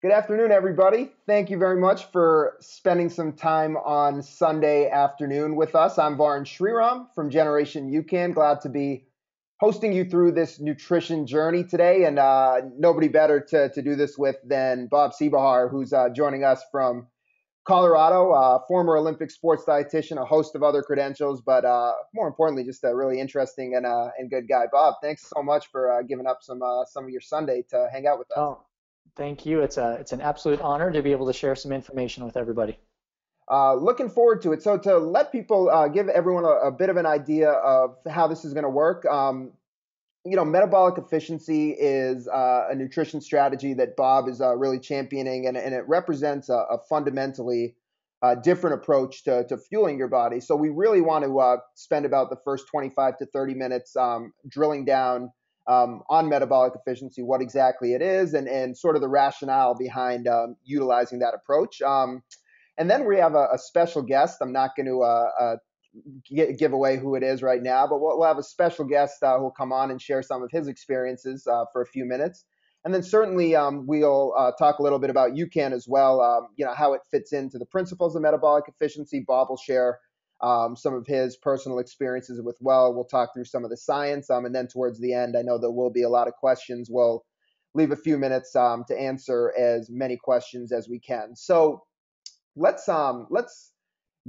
Good afternoon, everybody. Thank you very much for spending some time on Sunday afternoon with us. I'm Varun Sriram from Generation UCAN. Glad to be hosting you through this nutrition journey today, and nobody better to do this with than Bob Seebohar, who's joining us from Colorado, former Olympic sports dietitian, a host of other credentials, but more importantly, just a really interesting and good guy. Bob, thanks so much for giving up some of your Sunday to hang out with us. Oh, thank you. It's an absolute honor to be able to share some information with everybody. Looking forward to it. So to let people give everyone a bit of an idea of how this is going to work, metabolic efficiency is a nutrition strategy that Bob is really championing, and it represents a fundamentally different approach to fueling your body. So we really want to spend about the first 25 to 30 minutes drilling down on metabolic efficiency, what exactly it is, and sort of the rationale behind utilizing that approach. And then we have a special guest. I'm not going to give away who it is right now, but we'll have a special guest who'll come on and share some of his experiences for a few minutes. And then certainly we'll talk a little bit about UCAN as well, how it fits into the principles of metabolic efficiency. Bob will share some of his personal experiences with well. We'll talk through some of the science. And then towards the end, I know there will be a lot of questions. We'll leave a few minutes to answer as many questions as we can. So let's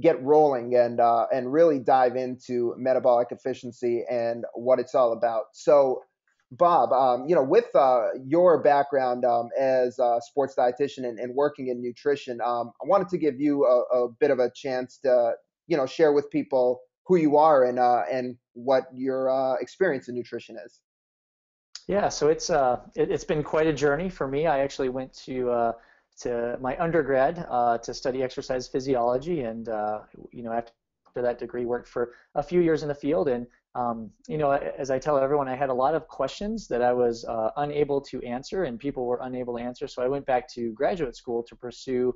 get rolling and really dive into metabolic efficiency and what it's all about. So, Bob, with your background as a sports dietitian and working in nutrition, I wanted to give you a bit of a chance to share with people who you are and what your experience in nutrition is. Yeah, so it's been quite a journey for me. I actually went to my undergrad to study exercise physiology, and after that degree, worked for a few years in the field. And as I tell everyone, I had a lot of questions that I was unable to answer, and people were unable to answer. So I went back to graduate school to pursue.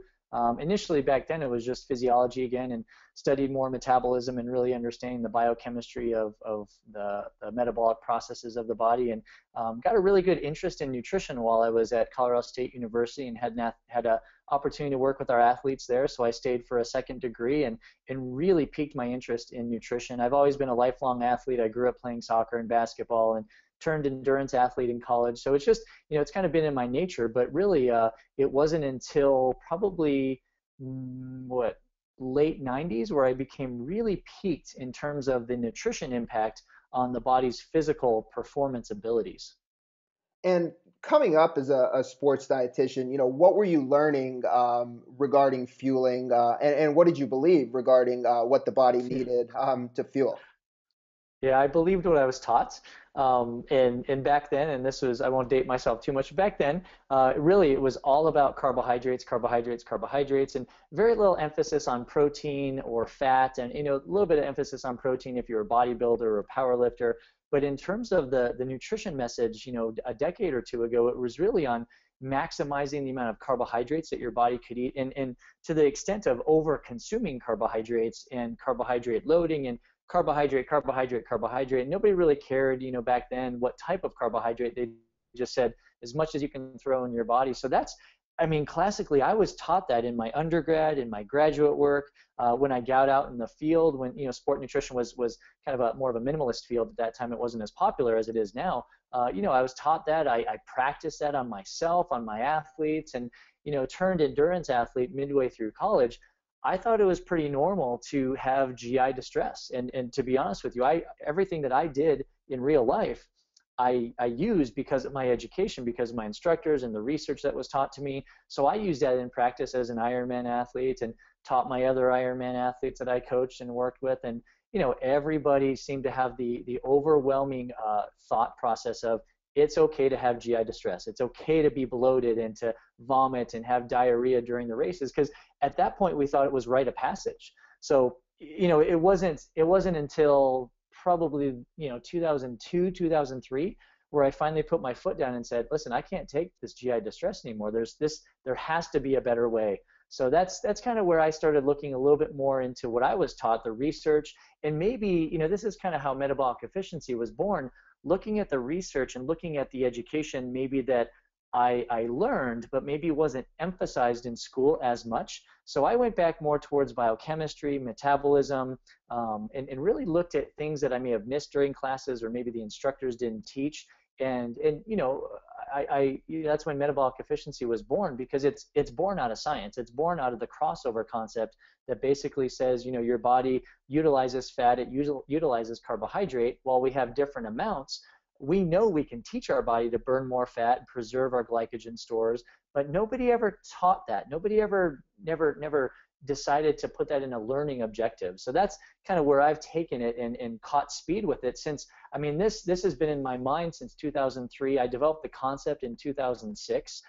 Initially, back then, it was just physiology again, and studied more metabolism and really understanding the biochemistry of the metabolic processes of the body, and got a really good interest in nutrition while I was at Colorado State University, and had a opportunity to work with our athletes there. So I stayed for a second degree, and really piqued my interest in nutrition. I've always been a lifelong athlete. I grew up playing soccer and basketball, and turned endurance athlete in college. So it's just, it's kind of been in my nature, but really it wasn't until probably late 90s where I became really piqued in terms of the nutrition impact on the body's physical performance abilities. And coming up as a sports dietitian, what were you learning regarding fueling, and what did you believe regarding what the body needed to fuel? Yeah, I believed what I was taught. And back then, and this was, I won't date myself too much, back then, really it was all about carbohydrates, carbohydrates, carbohydrates, and very little emphasis on protein or fat, and a little bit of emphasis on protein if you're a bodybuilder or a power lifter. But in terms of the nutrition message, a decade or two ago, it was really on maximizing the amount of carbohydrates that your body could eat, and to the extent of over consuming carbohydrates and carbohydrate loading and carbohydrate, carbohydrate, carbohydrate. Nobody really cared, back then what type of carbohydrate. They just said as much as you can throw in your body. So that's, classically, I was taught that in my undergrad, in my graduate work, when I got out in the field, when sport nutrition was kind of more of a minimalist field at that time. It wasn't as popular as it is now. I was taught that. I practiced that on myself, on my athletes, and turned endurance athlete midway through college. I thought it was pretty normal to have GI distress. And to be honest with you, everything that I did in real life, I used because of my education, because of my instructors and the research that was taught to me. So I used that in practice as an Ironman athlete, and taught my other Ironman athletes that I coached and worked with. And everybody seemed to have the overwhelming thought process of, it's okay to have GI distress. It's okay to be bloated and to vomit and have diarrhea during the races, because at that point we thought it was rite of passage. So it wasn't until probably 2002, 2003 where I finally put my foot down and said, listen, I can't take this GI distress anymore. There has to be a better way. So that's kind of where I started looking a little bit more into what I was taught, the research, and maybe this is kind of how metabolic efficiency was born, looking at the research and looking at the education maybe that I learned, but maybe wasn't emphasized in school as much. So I went back more towards biochemistry, metabolism, and really looked at things that I may have missed during classes or maybe the instructors didn't teach. And that's when metabolic efficiency was born, because it's born out of science. It's born out of the crossover concept that basically says, your body utilizes fat, it utilizes carbohydrate. While we have different amounts, we know we can teach our body to burn more fat and preserve our glycogen stores, but nobody ever taught that. Nobody never decided to put that in a learning objective. So that's kind of where I've taken it and caught speed with it since, this has been in my mind since 2003. I developed the concept in 2006.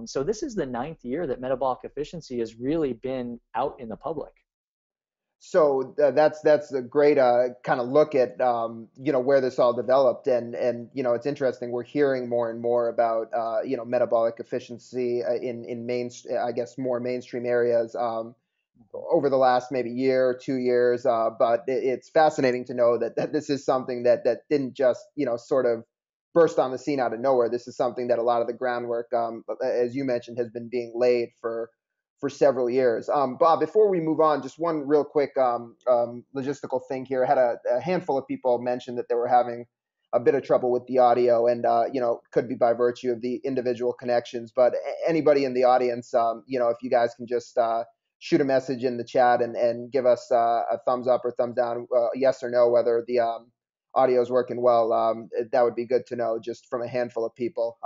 So this is the 9th year that metabolic efficiency has really been out in the public. So that's a great kind of look at where this all developed, and it's interesting. We're hearing more and more about metabolic efficiency in I guess more mainstream areas over the last maybe year, 2 years. But it's fascinating to know that this is something that didn't just sort of burst on the scene out of nowhere. This is something that a lot of the groundwork, as you mentioned, has been being laid for several years. Bob, before we move on, just one real quick logistical thing here. I had a handful of people mention that they were having a bit of trouble with the audio, and could be by virtue of the individual connections. But anybody in the audience, if you guys can just shoot a message in the chat and give us a thumbs up or thumbs down, yes or no, whether the audio is working well, that would be good to know just from a handful of people.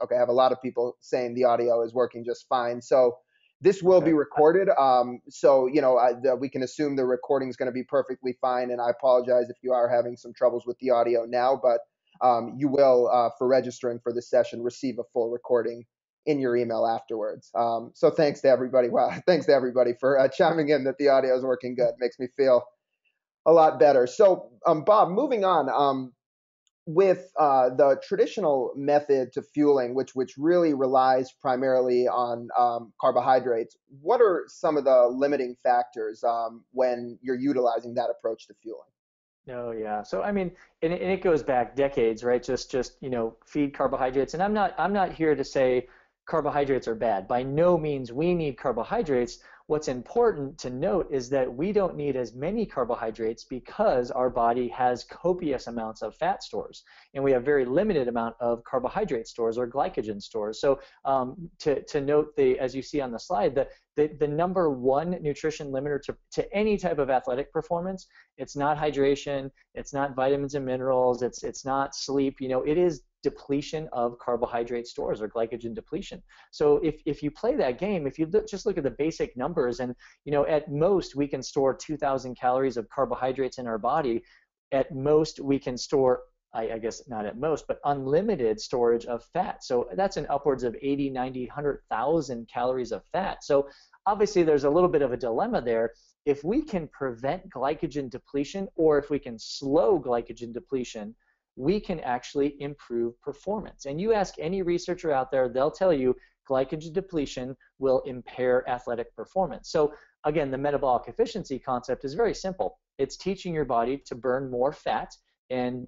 Okay, I have a lot of people saying the audio is working just fine. So this will be recorded, so we can assume the recording is going to be perfectly fine. And I apologize if you are having some troubles with the audio now, but you will, for registering for this session, receive a full recording in your email afterwards. So thanks to everybody. Wow, thanks to everybody for chiming in that the audio is working good. Makes me feel a lot better. So, Bob, moving on. With the traditional method to fueling, which really relies primarily on carbohydrates, what are some of the limiting factors when you're utilizing that approach to fueling? Oh yeah. So and it goes back decades, right? Just feed carbohydrates. And I'm not here to say carbohydrates are bad. By no means we need carbohydrates. What's important to note is that we don't need as many carbohydrates because our body has copious amounts of fat stores, and we have very limited amount of carbohydrate stores or glycogen stores. So to note, as you see on the slide, the number one nutrition limiter to any type of athletic performance, it's not hydration, it's not vitamins and minerals, it's not sleep. It is depletion of carbohydrate stores or glycogen depletion. So if you play that game, if you just look at the basic numbers, and at most we can store 2,000 calories of carbohydrates in our body. At most we can store, I guess not at most, but unlimited storage of fat. So that's an upwards of 80, 90, 100,000 calories of fat. So obviously there's a little bit of a dilemma there. If we can prevent glycogen depletion, or if we can slow glycogen depletion, we can actually improve performance. And you ask any researcher out there, they'll tell you glycogen depletion will impair athletic performance. So again, the metabolic efficiency concept is very simple. It's teaching your body to burn more fat and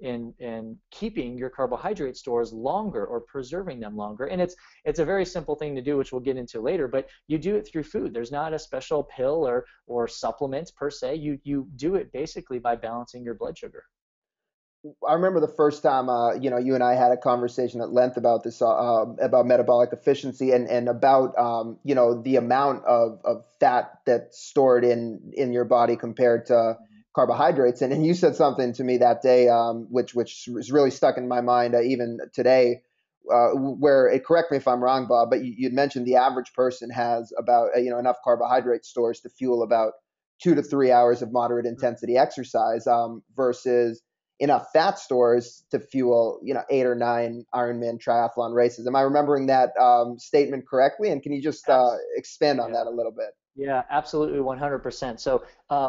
keeping your carbohydrate stores longer, or preserving them longer. And it's a very simple thing to do, which we'll get into later, but you do it through food. There's not a special pill or supplements per se. You do it basically by balancing your blood sugar. I remember the first time, you and I had a conversation at length about this, about metabolic efficiency and about, the amount of fat that's stored in your body compared to carbohydrates. And you said something to me that day, which was really stuck in my mind, even today, where correct me if I'm wrong, Bob, but you'd mentioned the average person has about, enough carbohydrate stores to fuel about 2 to 3 hours of moderate intensity exercise, versus enough fat stores to fuel, 8 or 9 Ironman triathlon races. Am I remembering that statement correctly? And can you just expand on that a little bit? Yeah, absolutely, 100%. So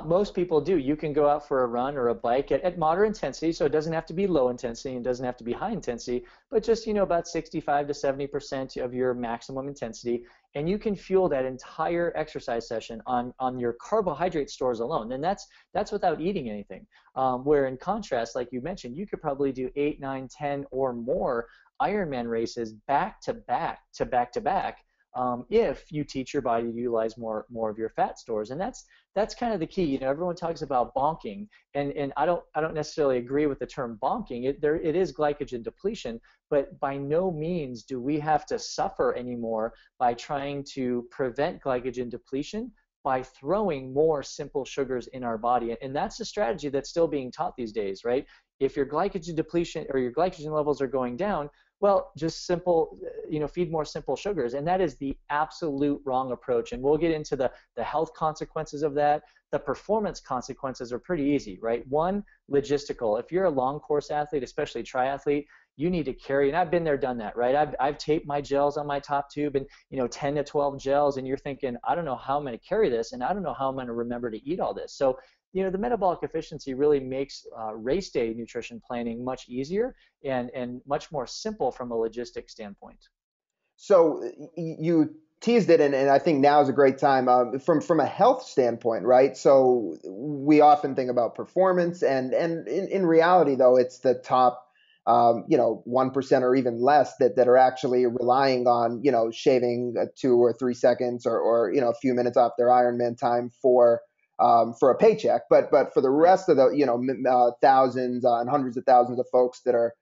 most people do. You can go out for a run or a bike at moderate intensity, so it doesn't have to be low intensity and doesn't have to be high intensity, but just about 65 to 70% of your maximum intensity, and you can fuel that entire exercise session on your carbohydrate stores alone, and that's without eating anything. Where in contrast, like you mentioned, you could probably do 8, 9, 10 or more Ironman races back to back to back to back, if you teach your body to utilize more of your fat stores. And that's kind of the key. Everyone talks about bonking, and I don't necessarily agree with the term bonking. It is glycogen depletion, but by no means do we have to suffer anymore by trying to prevent glycogen depletion by throwing more simple sugars in our body. And that's the strategy that's still being taught these days, right? If your glycogen depletion or your glycogen levels are going down, well, just feed more simple sugars. And that is the absolute wrong approach. And we'll get into the health consequences of that. The performance consequences are pretty easy, right? One, logistical. If you're a long course athlete, especially triathlete, you need to carry, and I've been there, done that, right? I've taped my gels on my top tube, and 10 to 12 gels, and you're thinking, I don't know how I'm going to carry this, and I don't know how I'm going to remember to eat all this. So the metabolic efficiency really makes race day nutrition planning much easier and much more simple from a logistic standpoint. So you teased it, and I think now is a great time from a health standpoint, right? So we often think about performance, and in reality, though, it's the top 1% or even less that are actually relying on shaving 2 or 3 seconds or a few minutes off their Ironman time for a paycheck. But for the rest of the thousands and hundreds of thousands of folks that are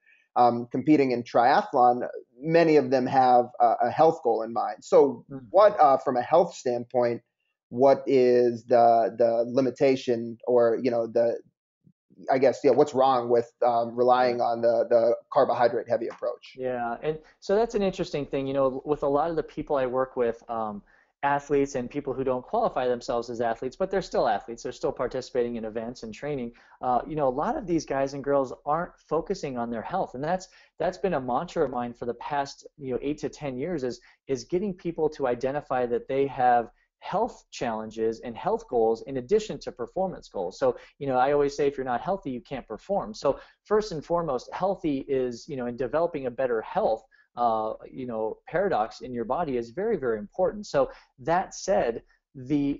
competing in triathlon, many of them have a health goal in mind. So what, from a health standpoint, what is the limitation, or what's wrong with relying on the carbohydrate heavy approach? Yeah, and so that's an interesting thing. With a lot of the people I work with, athletes and people who don't qualify themselves as athletes, but they're still athletes. They're still participating in events and training. A lot of these guys and girls aren't focusing on their health, and that's been a mantra of mine for the past 8 to 10 years. Is getting people to identify that they have health challenges and health goals in addition to performance goals. So, I always say if you're not healthy, you can't perform. So first and foremost, healthy is, in developing a better health, paradox in your body is very, very important. So that said, the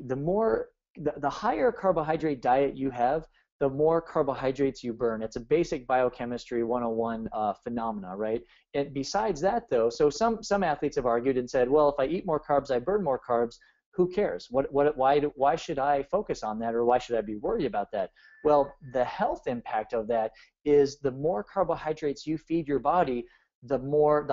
higher carbohydrate diet you have, the more carbohydrates you burn. It's a basic biochemistry 101 phenomena, right? And besides that, though, so some athletes have argued and said, well, if I eat more carbs, I burn more carbs. Who cares? Why should I focus on that, or why should I be worried about that? Well, the health impact of that is the more carbohydrates you feed your body, the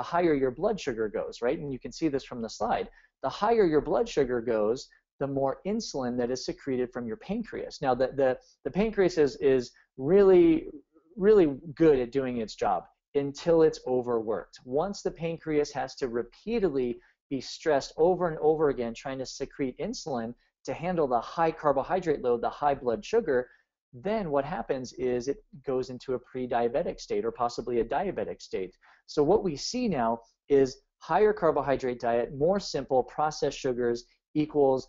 higher your blood sugar goes, right? And you can see this from the slide. The higher your blood sugar goes, the more insulin that is secreted from your pancreas. Now, the pancreas is really, really good at doing its job until it's overworked. Once the pancreas has to repeatedly be stressed over and over again trying to secrete insulin to handle the high carbohydrate load, the high blood sugar, then what happens is it goes into a pre-diabetic state or possibly a diabetic state. So what we see now is higher carbohydrate diet, more simple processed sugars equals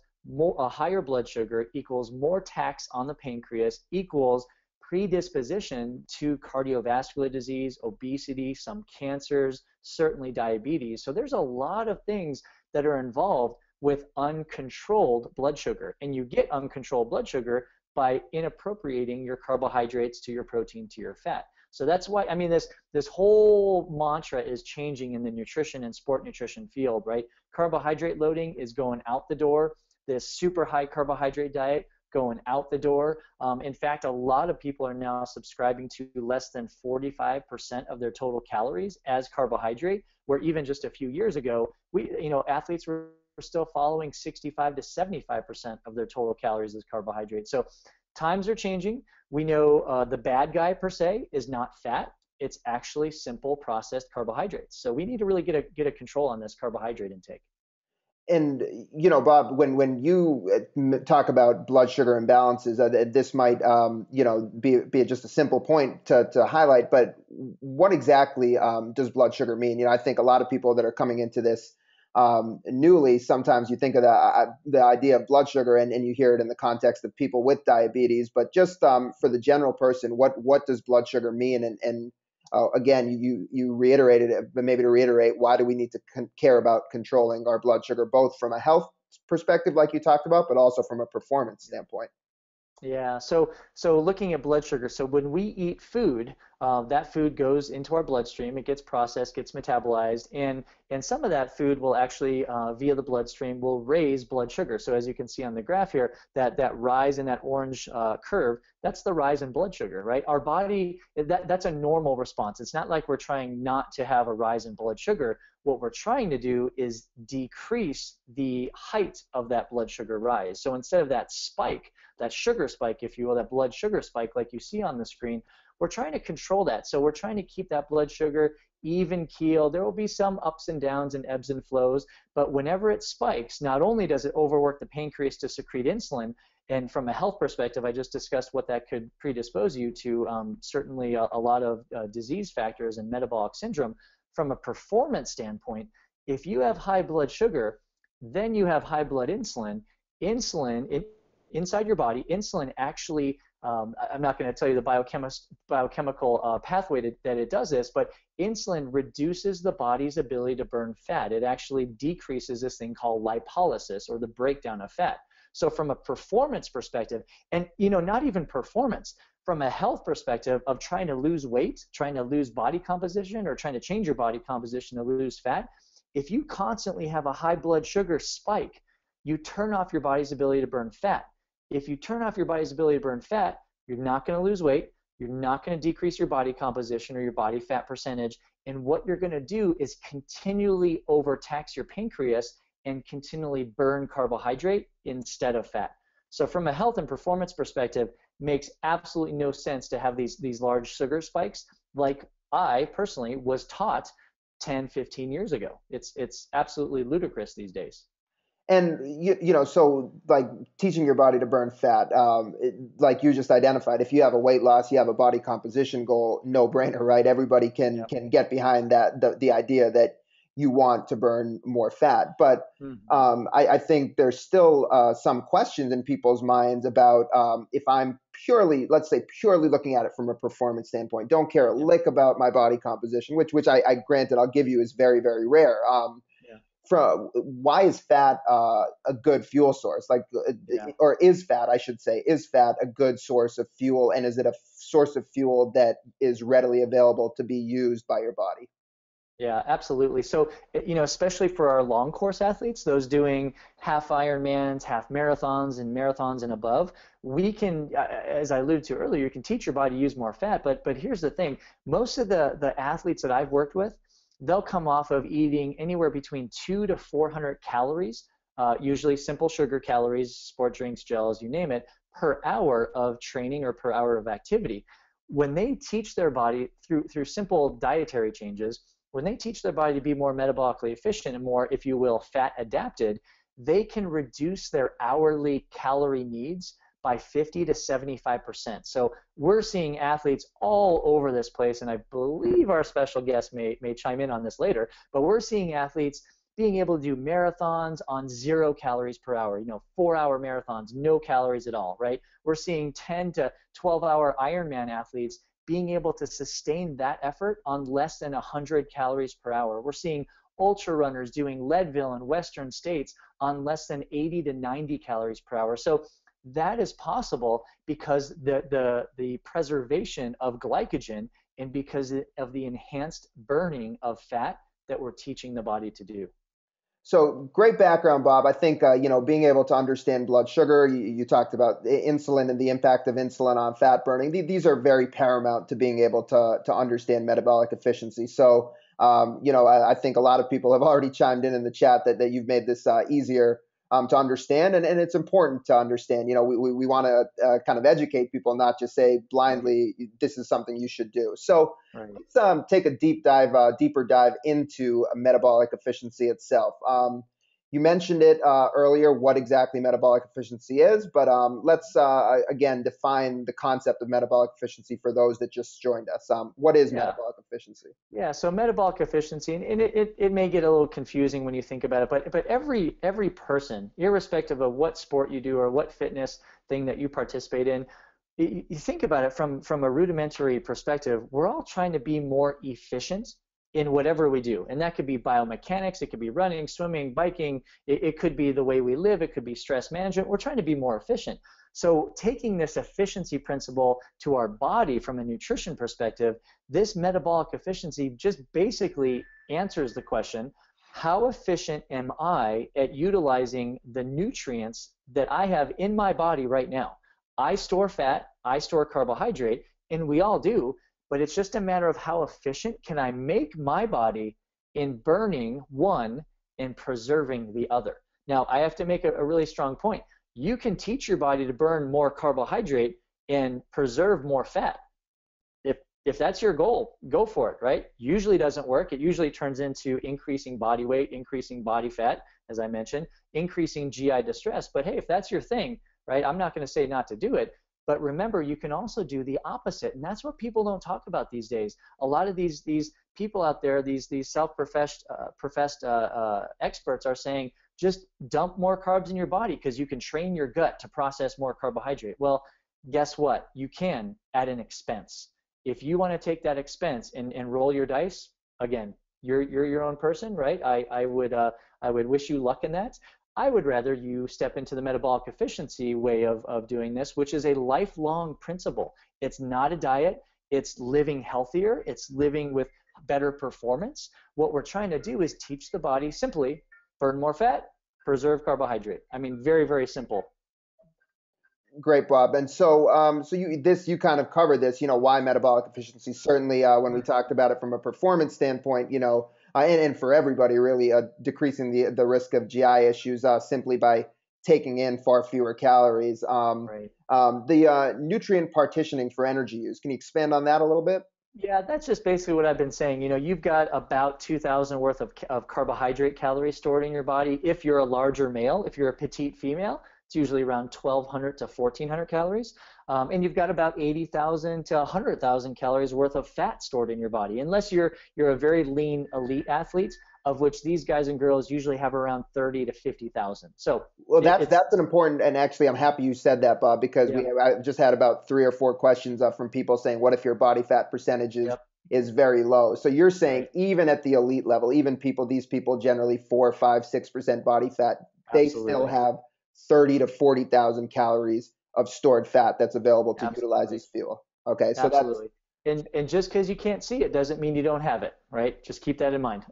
a higher blood sugar equals more tax on the pancreas equals predisposition to cardiovascular disease, obesity, some cancers, certainly diabetes. So there's a lot of things that are involved with uncontrolled blood sugar. And you get uncontrolled blood sugar by inappropriating your carbohydrates to your protein to your fat. So that's why, this whole mantra is changing in the nutrition and sport nutrition field, right? Carbohydrate loading is going out the door. This super high carbohydrate diet going out the door. In fact, a lot of people are now subscribing to less than 45% of their total calories as carbohydrate, where even just a few years ago, athletes were still following 65 to 75% of their total calories as carbohydrates. So times are changing. We know the bad guy per se is not fat. It's actually simple processed carbohydrates. So we need to really get a control on this carbohydrate intake. And Bob, when you talk about blood sugar imbalances, this might be just a simple point to highlight. But what exactly does blood sugar mean? I think a lot of people that are coming into this newly, sometimes you think of the idea of blood sugar and you hear it in the context of people with diabetes. But just for the general person, what does blood sugar mean? And again, you reiterated it, but maybe to reiterate, why do we need to care about controlling our blood sugar, both from a health perspective, like you talked about, but also from a performance standpoint? Yeah, so looking at blood sugar, so when we eat food, that food goes into our bloodstream, it gets processed, gets metabolized, and some of that food will actually via the bloodstream will raise blood sugar. So as you can see on the graph here, that rise in that orange curve, that's the rise in blood sugar, right? Our body, that's a normal response. It's not like we're trying not to have a rise in blood sugar. What we're trying to do is decrease the height of that blood sugar rise. So instead of that spike, that sugar spike, if you will, that blood sugar spike like you see on the screen, we're trying to control that. So we're trying to keep that blood sugar even keel. There will be some ups and downs and ebbs and flows, but whenever it spikes, not only does it overwork the pancreas to secrete insulin, and from a health perspective, I just discussed what that could predispose you to, certainly a lot of disease factors and metabolic syndrome. From a performance standpoint, if you have high blood sugar, then you have high blood insulin. Inside your body, insulin actually, I'm not going to tell you the biochemical pathway that it does this, but insulin reduces the body's ability to burn fat. It actually decreases this thing called lipolysis, or the breakdown of fat. So from a performance perspective, and not even performance, from a health perspective of trying to lose weight, trying to lose body composition, or trying to change your body composition to lose fat, if you constantly have a high blood sugar spike, you turn off your body's ability to burn fat. If you turn off your body's ability to burn fat, you're not going to lose weight, you're not going to decrease your body composition or your body fat percentage, and what you're going to do is continually overtax your pancreas and continually burn carbohydrate instead of fat. So from a health and performance perspective, makes absolutely no sense to have these large sugar spikes like I personally was taught 10, 15 years ago. It's absolutely ludicrous these days. And so like teaching your body to burn fat, like you just identified, if you have a weight loss, you have a body composition goal, no brainer, right? Everybody can Yep. can get behind that, the idea that you want to burn more fat. But Mhm. I think there's still some questions in people's minds about if I'm purely, let's say, purely looking at it from a performance standpoint, don't care a Yeah. lick about my body composition, which I granted I'll give you is very, very rare. Yeah. From why is fat a good fuel source? Like, Yeah. or is fat, I should say, is fat a good source of fuel, and is it a source of fuel that is readily available to be used by your body? Yeah, absolutely. So, especially for our long course athletes, those doing half Ironmans, half marathons and above, we can, as I alluded to earlier, you can teach your body to use more fat. But here's the thing: most of the athletes that I've worked with, they'll come off of eating anywhere between 200 to 400 calories, usually simple sugar calories, sport drinks, gels, you name it, per hour of training or per hour of activity. When they teach their body through simple dietary changes, when they teach their body to be more metabolically efficient and more, if you will, fat adapted, they can reduce their hourly calorie needs by 50 to 75%. So we're seeing athletes all over this place, and I believe our special guest may chime in on this later, but we're seeing athletes being able to do marathons on 0 calories per hour, 4-hour marathons, no calories at all, right? We're seeing 10 to 12-hour Ironman athletes being able to sustain that effort on less than 100 calories per hour. We're seeing ultra runners doing Leadville and Western States on less than 80 to 90 calories per hour. So that is possible because the preservation of glycogen and because of the enhanced burning of fat that we're teaching the body to do. So great background, Bob. I think being able to understand blood sugar. You talked about insulin and the impact of insulin on fat burning. These are very paramount to being able to understand metabolic efficiency. So I think a lot of people have already chimed in the chat that you've made this easier to understand, and it's important to understand. We want to kind of educate people, not just say Right. blindly this is something you should do. So Right. let's take a deeper dive into metabolic efficiency itself. You mentioned it earlier, what exactly metabolic efficiency is, but let's again define the concept of metabolic efficiency for those that just joined us. What is Yeah. metabolic efficiency? Yeah, so metabolic efficiency, and it may get a little confusing when you think about it, but every person, irrespective of what sport you do or what fitness thing that you participate in, you think about it from a rudimentary perspective, we're all trying to be more efficient in whatever we do. And that could be biomechanics, it could be running, swimming, biking, it could be the way we live, it could be stress management. We're trying to be more efficient. So taking this efficiency principle to our body from a nutrition perspective, this metabolic efficiency just basically answers the question, how efficient am I at utilizing the nutrients that I have in my body right now? I store fat, I store carbohydrate, and we all do, but it's just a matter of how efficient can I make my body in burning one and preserving the other. Now, I have to make a really strong point. You can teach your body to burn more carbohydrate and preserve more fat. If that's your goal, go for it, right? Usually doesn't work. It usually turns into increasing body weight, increasing body fat, as I mentioned, increasing GI distress. But hey, if that's your thing, right, I'm not going to say not to do it. But remember, you can also do the opposite, and that's what people don't talk about these days. A lot of these people out there, these self-professed experts are saying, just dump more carbs in your body because you can train your gut to process more carbohydrate. Well, guess what? You can at an expense. If you want to take that expense and roll your dice, again, you're your own person, right? I would wish you luck in that. I would rather you step into the metabolic efficiency way of doing this, which is a lifelong principle. It's not a diet. It's living healthier. It's living with better performance. What we're trying to do is teach the body simply burn more fat, preserve carbohydrate. I mean, very, very simple. Great, Bob. And so you kind of covered this, why metabolic efficiency. Certainly, when we talked about it from a performance standpoint, and for everybody really, decreasing the risk of GI issues simply by taking in far fewer calories. Right. The nutrient partitioning for energy use. Can you expand on that a little bit? Yeah, that's just basically what I've been saying. You've got about 2,000 worth of carbohydrate calories stored in your body. If you're a larger male, if you're a petite female, it's usually around 1,200 to 1,400 calories. And you've got about 80,000 to 100,000 calories worth of fat stored in your body, unless you're a very lean elite athlete, of which these guys and girls usually have around 30 to 50,000. So, well, that's an important, and actually I'm happy you said that, Bob, because I just had about 3 or 4 questions from people saying, what if your body fat percentage is very low? So you're saying even at the elite level, even these people generally 4, 5, 6% body fat, they still have 30 to 40,000 calories of stored fat that's available to utilize as fuel. Okay, so absolutely. And just because you can't see it doesn't mean you don't have it, right? Just keep that in mind.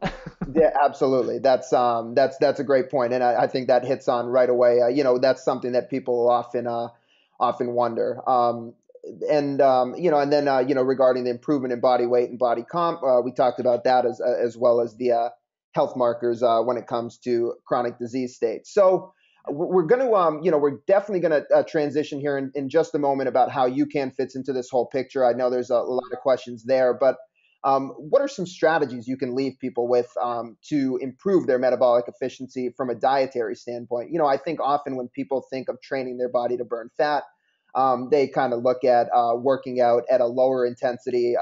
Yeah, absolutely. That's a great point, and I think that hits on right away. That's something that people often wonder. And then regarding the improvement in body weight and body comp, we talked about that as well as the health markers when it comes to chronic disease states. So we're going to, we're definitely going to transition here in just a moment about how UCAN fits into this whole picture. I know there's a lot of questions there, but what are some strategies you can leave people with to improve their metabolic efficiency from a dietary standpoint? I think often when people think of training their body to burn fat, they kind of look at working out at a lower intensity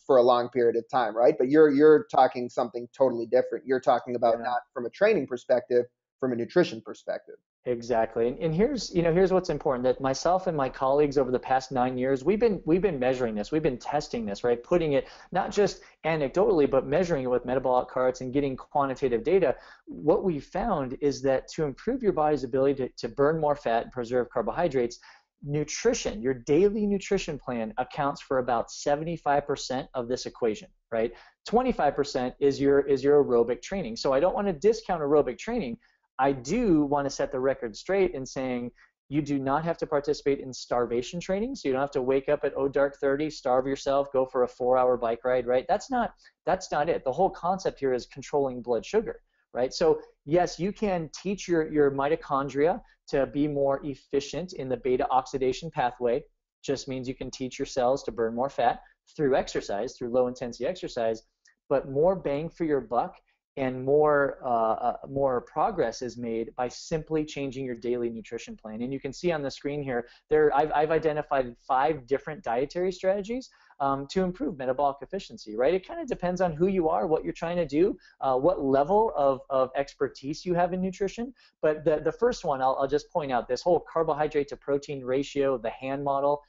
for a long period of time, right? But you're talking something totally different. You're talking about not from a training perspective, from a nutrition perspective. Exactly. And here's what's important, that myself and my colleagues over the past 9 years, we've been measuring this, we've been testing this, right? Putting it not just anecdotally, but measuring it with metabolic carts and getting quantitative data. What we found is that to improve your body's ability to burn more fat and preserve carbohydrates, nutrition, your daily nutrition plan accounts for about 75% of this equation, right? 25% is your aerobic training. So I don't want to discount aerobic training. I do want to set the record straight in saying you do not have to participate in starvation training. So you don't have to wake up at dark 30, starve yourself, go for a 4-hour bike ride, right? That's not it. The whole concept here is controlling blood sugar, right? So yes, you can teach your mitochondria to be more efficient in the beta oxidation pathway. Just means you can teach your cells to burn more fat through exercise, through low intensity exercise, but more bang for your buck and more progress is made by simply changing your daily nutrition plan. And you can see on the screen here, I've identified 5 different dietary strategies to improve metabolic efficiency, right? It kind of depends on who you are, what you're trying to do, what level of expertise you have in nutrition. But the first one, I'll just point out, this whole carbohydrate to protein ratio, the hand model,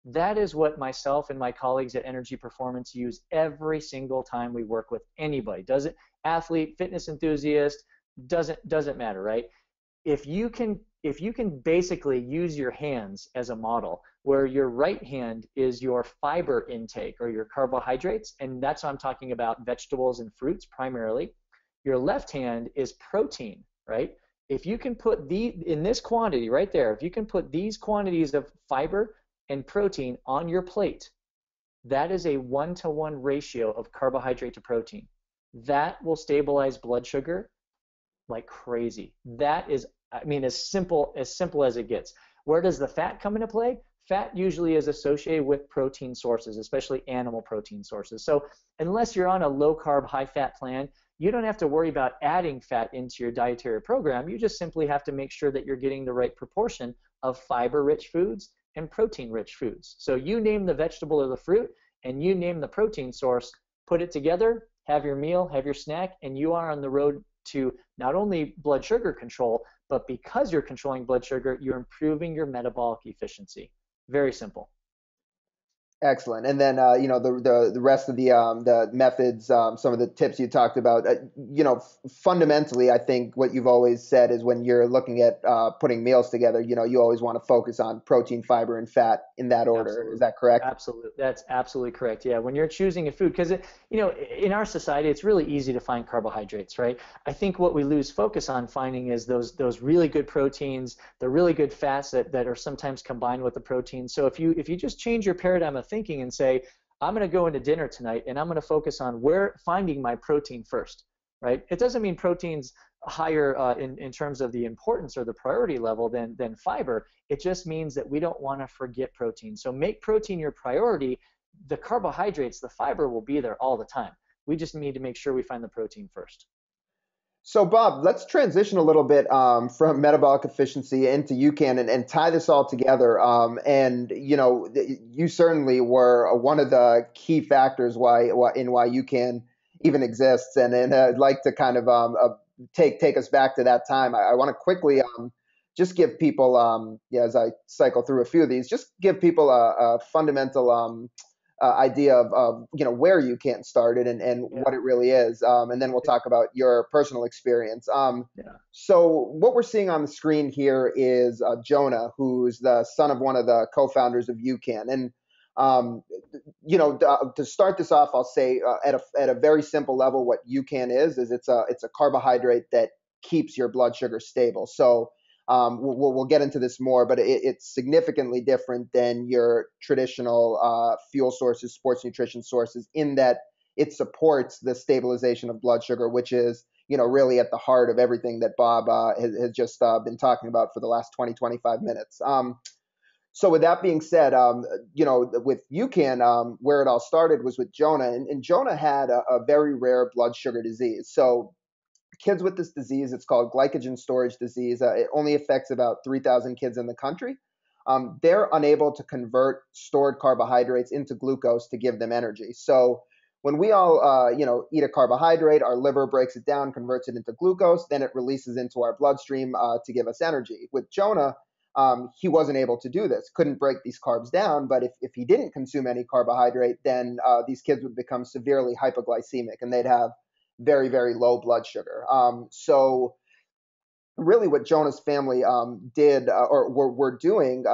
That is what myself and my colleagues at Energy Performance use every single time we work with anybody. Does it athlete, fitness enthusiast, doesn't matter, right? If you can basically use your hands as a model, where your right hand is your fiber intake or your carbohydrates, and that's what I'm talking about, vegetables and fruits primarily. Your left hand is protein, right? If you can put in this quantity right there, if you can put these quantities of fiber and protein on your plate, that is a 1-to-1 ratio of carbohydrate to protein. That will stabilize blood sugar like crazy. That is, I mean, as simple as it gets. Where does the fat come into play? Fat usually is associated with protein sources, especially animal protein sources. So unless you're on a low carb, high fat plan, you don't have to worry about adding fat into your dietary program. You just simply have to make sure that you're getting the right proportion of fiber rich foods and protein rich foods. So you name the vegetable or the fruit, and you name the protein source, put it together, have your meal, have your snack, and you are on the road to not only blood sugar control, but because you're controlling blood sugar, you're improving your metabolic efficiency. Very simple. Excellent. And then, the rest of the methods, some of the tips you talked about, fundamentally, I think what you've always said is when you're looking at putting meals together, you always want to focus on protein, fiber, and fat in that order. Is Absolutely. that correct? Absolutely. That's absolutely correct. Yeah. When you're choosing a food, because in our society, it's really easy to find carbohydrates, right? I think what we lose focus on finding is those really good proteins, the really good fats that are sometimes combined with the protein. So if you just change your paradigm of thinking and say, I'm going to go into dinner tonight and I'm going to focus on finding my protein first, right? It doesn't mean protein's higher in terms of the importance or the priority level than fiber. It just means that we don't want to forget protein. So make protein your priority. The carbohydrates, the fiber will be there all the time. We just need to make sure we find the protein first. So, Bob, let's transition a little bit from metabolic efficiency into UCAN and tie this all together. And you certainly were one of the key factors why UCAN even exists. And I'd like to kind of take us back to that time. I want to quickly just give people, as I cycle through a few of these, just give people a fundamental idea of where UCAN started and Yeah. what it really is, and then we'll talk about your personal experience. Yeah. So what we're seeing on the screen here is Jonah, who's the son of one of the co-founders of UCAN, and to start this off, I'll say at a very simple level, what UCAN is it's a carbohydrate that keeps your blood sugar stable. So we'll get into this more, but it's significantly different than your traditional fuel sources, sports nutrition sources, in that it supports the stabilization of blood sugar, which is really at the heart of everything that Bob has just been talking about for the last 20-25 minutes. So with that being said, with UCAN, where it all started was with Jonah, and Jonah had a very rare blood sugar disease. So kids with this disease, it's called glycogen storage disease. It only affects about 3,000 kids in the country. They're unable to convert stored carbohydrates into glucose to give them energy. So when we all, eat a carbohydrate, our liver breaks it down, converts it into glucose, then it releases into our bloodstream to give us energy. With Jonah, he wasn't able to do this, couldn't break these carbs down. But if he didn't consume any carbohydrate, then these kids would become severely hypoglycemic and they'd have very, very low blood sugar. So really what Jonah's family did or were doing,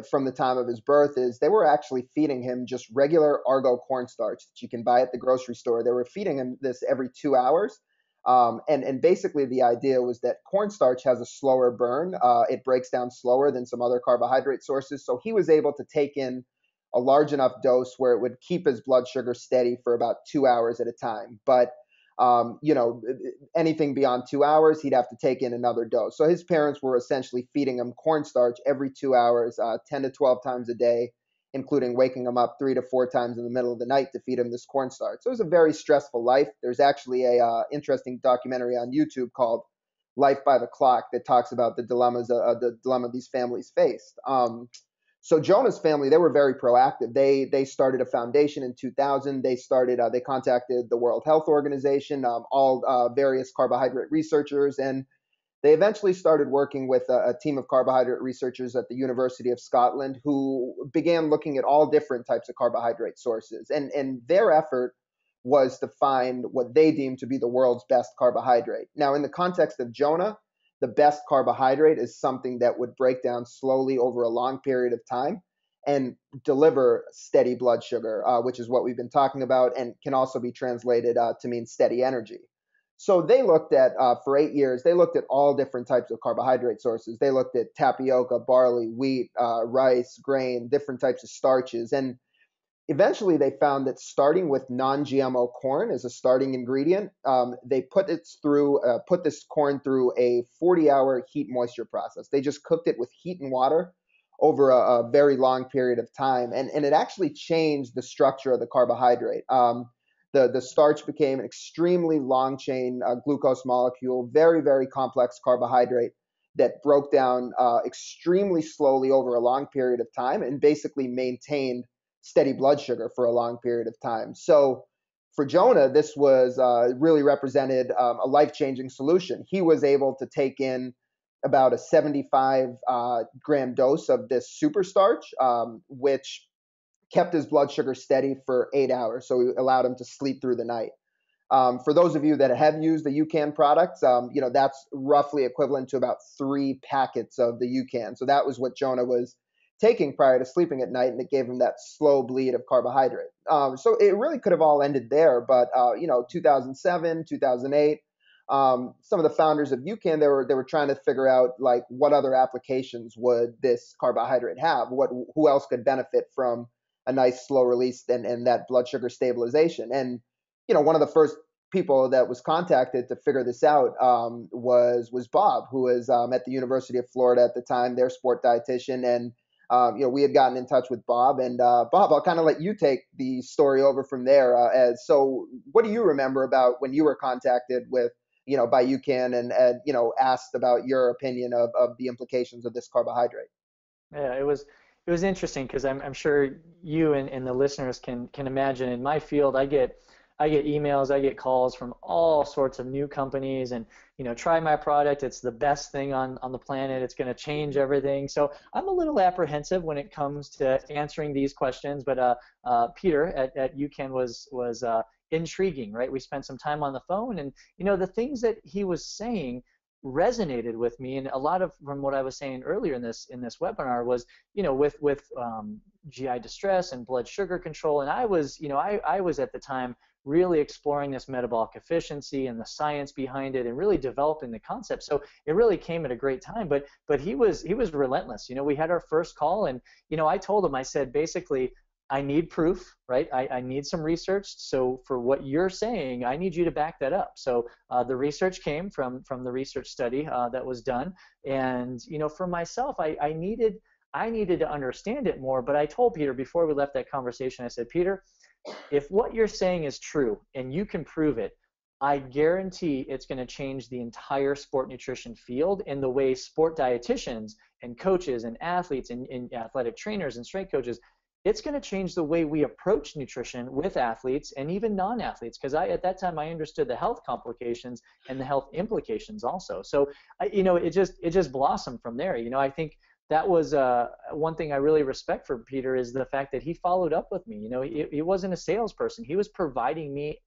from the time of his birth is they were actually feeding him just regular Argo cornstarch that you can buy at the grocery store. They were feeding him this every 2 hours. And basically the idea was that cornstarch has a slower burn. It breaks down slower than some other carbohydrate sources. So he was able to take in a large enough dose where it would keep his blood sugar steady for about 2 hours at a time. But anything beyond 2 hours, he'd have to take in another dose. So his parents were essentially feeding him cornstarch every 2 hours, 10 to 12 times a day, including waking him up 3 to 4 times in the middle of the night to feed him this cornstarch. So it was a very stressful life. There's actually a interesting documentary on YouTube called Life by the Clock that talks about the dilemma these families faced. So Jonah's family, they were very proactive. They started a foundation in 2000. They contacted the World Health Organization, all various carbohydrate researchers, and they eventually started working with a team of carbohydrate researchers at the University of Scotland who began looking at all different types of carbohydrate sources. And their effort was to find what they deemed to be the world's best carbohydrate. Now, in the context of Jonah, the best carbohydrate is something that would break down slowly over a long period of time and deliver steady blood sugar, which is what we've been talking about, and can also be translated to mean steady energy. So they looked at, for 8 years, they looked at all different types of carbohydrate sources. They looked at tapioca, barley, wheat, rice, grain, different types of starches. And eventually they found that starting with non-GMO corn as a starting ingredient, they put this corn through a 40-hour heat moisture process. They just cooked it with heat and water over a very long period of time, and it actually changed the structure of the carbohydrate. The starch became an extremely long chain glucose molecule, very, very complex carbohydrate that broke down extremely slowly over a long period of time and basically maintained steady blood sugar for a long period of time. So for Jonah, this was really represented a life-changing solution. He was able to take in about a 75 gram dose of this superstarch, which kept his blood sugar steady for 8 hours. So it allowed him to sleep through the night. For those of you that have used the UCAN products, that's roughly equivalent to about 3 packets of the UCAN. So that was what Jonah was taking prior to sleeping at night, and it gave him that slow bleed of carbohydrate. So it really could have all ended there, but 2007, 2008, some of the founders of UCAN, they were trying to figure out like what other applications would this carbohydrate have, who else could benefit from a nice slow release and that blood sugar stabilization. And one of the first people that was contacted to figure this out was Bob, who was at the University of Florida at the time, their sport dietitian. And we had gotten in touch with Bob, and Bob, I'll kind of let you take the story over from there. So what do you remember about when you were contacted by UCAN and asked about your opinion of the implications of this carbohydrate? Yeah, it was interesting because I'm sure you and the listeners can imagine. In my field, I get emails, I get calls from all sorts of new companies, and try my product. It's the best thing on the planet. It's going to change everything. So I'm a little apprehensive when it comes to answering these questions. But Peter at UCAN was intriguing, right? We spent some time on the phone, and the things that he was saying resonated with me, and a lot of from what I was saying earlier in this webinar was with GI distress and blood sugar control, and I was at the time really exploring this metabolic efficiency and the science behind it and really developing the concept. So it really came at a great time, but he was relentless. We had our first call, and I told him, I said, basically, I need proof, right? I need some research. So for what you're saying, I need you to back that up. So the research came from the research study that was done. And for myself, I needed to understand it more. But I told Peter before we left that conversation, I said, Peter, if what you're saying is true and you can prove it, I guarantee it's going to change the entire sport nutrition field and the way sport dietitians and coaches and athletes and athletic trainers and strength coaches. It's going to change the way we approach nutrition with athletes and even non-athletes, because at that time I understood the health complications and the health implications also. So it just blossomed from there. I think that was one thing I really respect for Peter is the fact that he followed up with me. He wasn't a salesperson. He was providing me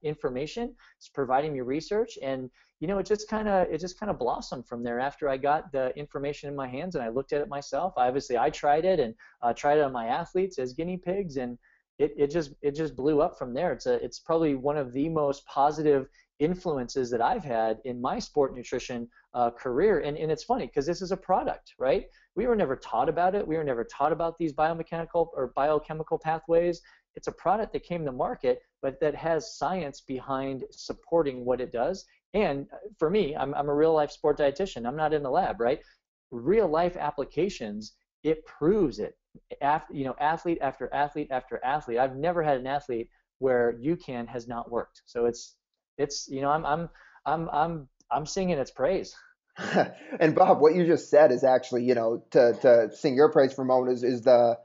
information, providing me research, and it just kind of blossomed from there. After I got the information in my hands and I looked at it myself, I tried it and tried it on my athletes as guinea pigs, and it just blew up from there. It's probably one of the most positive influences that I've had in my sport nutrition career. And it's funny because this is a product, right? We were never taught about it. We were never taught about these biomechanical or biochemical pathways. It's a product that came to market, but that has science behind supporting what it does. And for me, I'm a real life sport dietitian. I'm not in the lab, right? Real life applications, it proves it. Athlete after athlete after athlete. I've never had an athlete where UCAN has not worked. So I'm singing its praise. And Bob, what you just said is actually, to sing your praise for a moment is the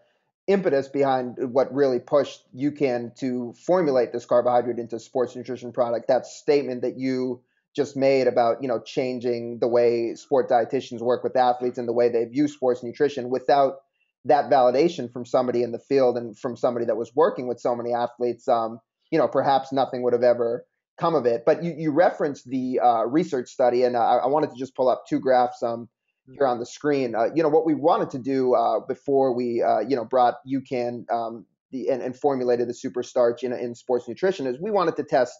impetus behind what really pushed UCAN to formulate this carbohydrate into sports nutrition product. That statement that you just made about, changing the way sport dietitians work with athletes and the way they view sports nutrition without that validation from somebody in the field and from somebody that was working with so many athletes. Perhaps nothing would have ever come of it. But you referenced the research study, and I wanted to just pull up two graphs here on the screen. What we wanted to do before we, brought UCAN and formulated the SUPERSTARCH in sports nutrition is we wanted to test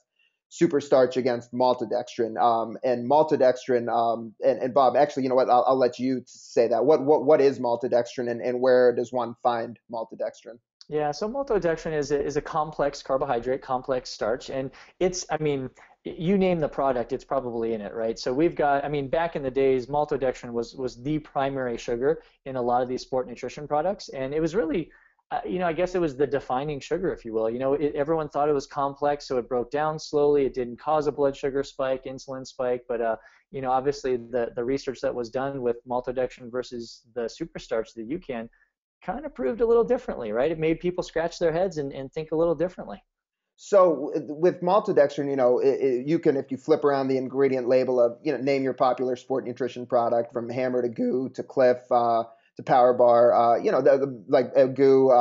SUPERSTARCH against maltodextrin. And maltodextrin, and Bob, actually, you know what? I'll let you say that. What is maltodextrin, and where does one find maltodextrin? Yeah, so maltodextrin is a complex carbohydrate, complex starch, and I mean, you name the product, it's probably in it, right? So we've got, I mean, back in the days, maltodextrin was the primary sugar in a lot of these sport nutrition products, and it was really, I guess it was the defining sugar, if you will. Everyone thought it was complex, so it broke down slowly. It didn't cause a blood sugar spike, insulin spike, but obviously the research that was done with maltodextrin versus the SUPERSTARCH, the UCAN, kind of proved a little differently, right? It made people scratch their heads and think a little differently. So with maltodextrin, you can, if you flip around the ingredient label of, name your popular sport nutrition product from Hammer to Goo to Cliff to Power Bar, like Goo,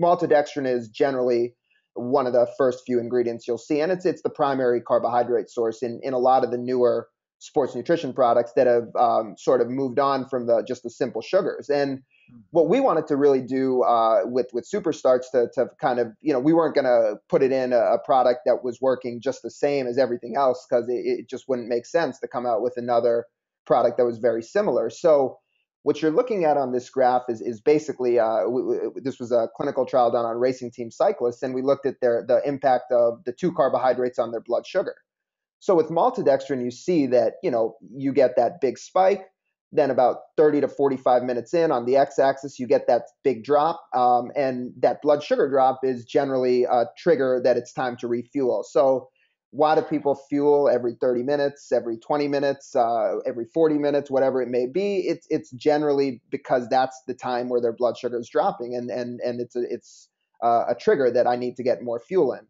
maltodextrin is generally one of the first few ingredients you'll see, and it's the primary carbohydrate source in a lot of the newer sports nutrition products that have sort of moved on from just the simple sugars. And what we wanted to really do with SUPERSTARCH to kind of, we weren't going to put it in a product that was working just the same as everything else, because it just wouldn't make sense to come out with another product that was very similar. So what you're looking at on this graph is basically, this was a clinical trial done on racing team cyclists, and we looked at the impact of the two carbohydrates on their blood sugar. So with maltodextrin, you see that, you get that big spike. Then about 30 to 45 minutes in on the x-axis, you get that big drop. And that blood sugar drop is generally a trigger that it's time to refuel. So why do people fuel every 30 minutes, every 20 minutes, every 40 minutes, whatever it may be? It's generally because that's the time where their blood sugar is dropping. And it's a trigger that I need to get more fuel in.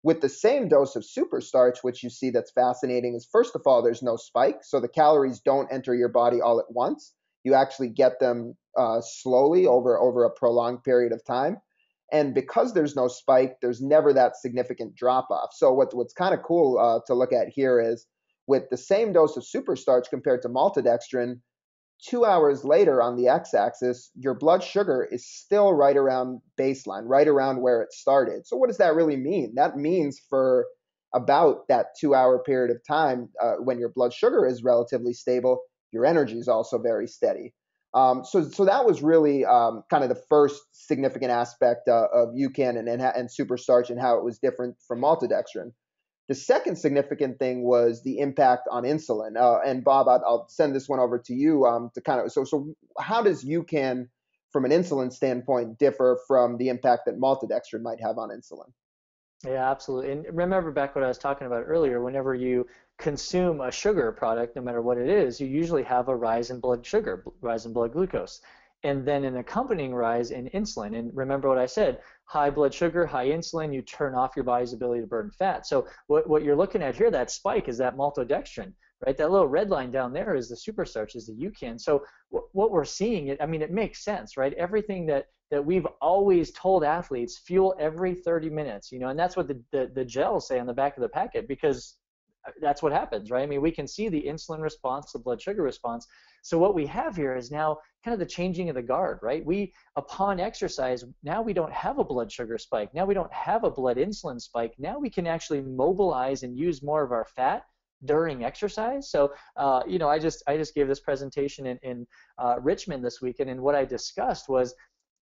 With the same dose of SUPERSTARCH, which you see that's fascinating, is first of all, there's no spike. So the calories don't enter your body all at once. You actually get them slowly over a prolonged period of time. And because there's no spike, there's never that significant drop off. So what's kind of cool to look at here is with the same dose of SUPERSTARCH compared to maltodextrin, 2 hours later on the x-axis, your blood sugar is still right around baseline, right around where it started. So what does that really mean? That means for about that 2 hour period of time, when your blood sugar is relatively stable, your energy is also very steady. So that was really kind of the first significant aspect of UCAN and SUPERSTARCH and how it was different from maltodextrin. The second significant thing was the impact on insulin. And Bob, I'll send this one over to you to kind of, so how does UCAN from an insulin standpoint differ from the impact that maltodextrin might have on insulin? Yeah, absolutely. And remember back what I was talking about earlier, whenever you consume a sugar product, no matter what it is, you usually have a rise in blood sugar, rise in blood glucose, and then an accompanying rise in insulin. And remember what I said, high blood sugar, high insulin, you turn off your body's ability to burn fat. So what you're looking at here, that spike, is that maltodextrin, right? That little red line down there is the SUPERSTARCH, is the UCAN. So what we're seeing, it makes sense, right? Everything that we've always told athletes, fuel every 30 minutes, and that's what the gels say on the back of the packet, because that's what happens, right? I mean, we can see the insulin response, the blood sugar response. So what we have here is now kind of the changing of the guard, right? Upon exercise, now we don't have a blood sugar spike. Now we don't have a blood insulin spike. Now we can actually mobilize and use more of our fat during exercise. So, I just gave this presentation in Richmond this weekend, and what I discussed was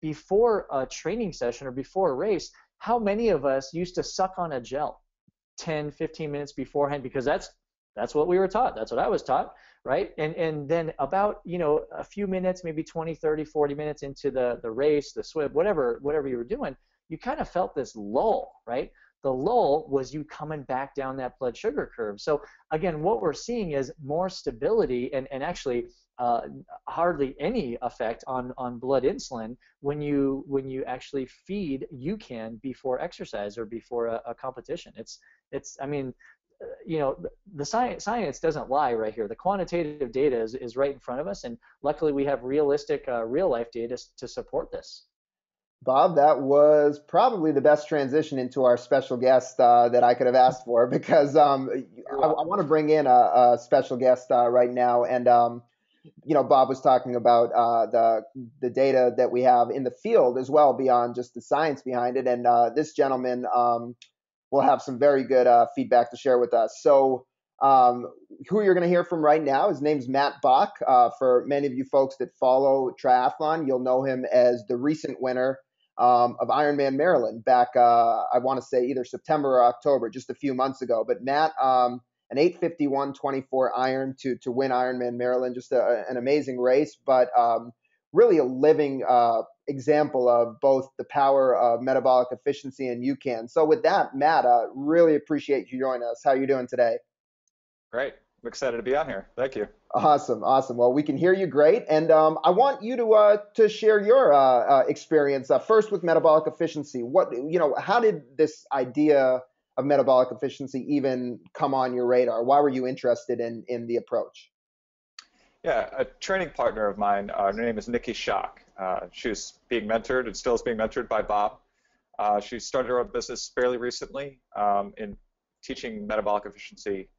before a training session or before a race, how many of us used to suck on a gel 10, 15 minutes beforehand, because that's what we were taught. That's what I was taught, right? And then about, a few minutes, maybe 20, 30, 40 minutes into the race, the swim, whatever you were doing, you kind of felt this lull, right? The lull was you coming back down that blood sugar curve. So again, what we're seeing is more stability and actually hardly any effect on blood insulin when you actually feed UCAN before exercise or before a competition. the science doesn't lie right here. The quantitative data is right in front of us, and luckily we have realistic, real life data to support this. Bob, that was probably the best transition into our special guest that I could have asked for because You're I welcome. want to bring in a special guest right now. And Bob was talking about the data that we have in the field as well, beyond just the science behind it. And this gentleman will have some very good feedback to share with us. So, who you're going to hear from right now, his name's Matt Bach. For many of you folks that follow triathlon, you'll know him as the recent winner of Ironman Maryland back, I want to say either September or October, just a few months ago. But Matt, an 8:51:24 iron to win Ironman Maryland, just an amazing race, but really a living example of both the power of metabolic efficiency and UCAN. So with that, Matt, really appreciate you joining us. How are you doing today? Great. I'm excited to be on here. Thank you. Awesome, awesome. Well, we can hear you great, and I want you to share your experience first with metabolic efficiency. How did this idea of metabolic efficiency even come on your radar? Why were you interested in the approach? Yeah, a training partner of mine, her name is Nikki Schock. She was being mentored and still is being mentored by Bob. She started her own business fairly recently in teaching metabolic efficiency,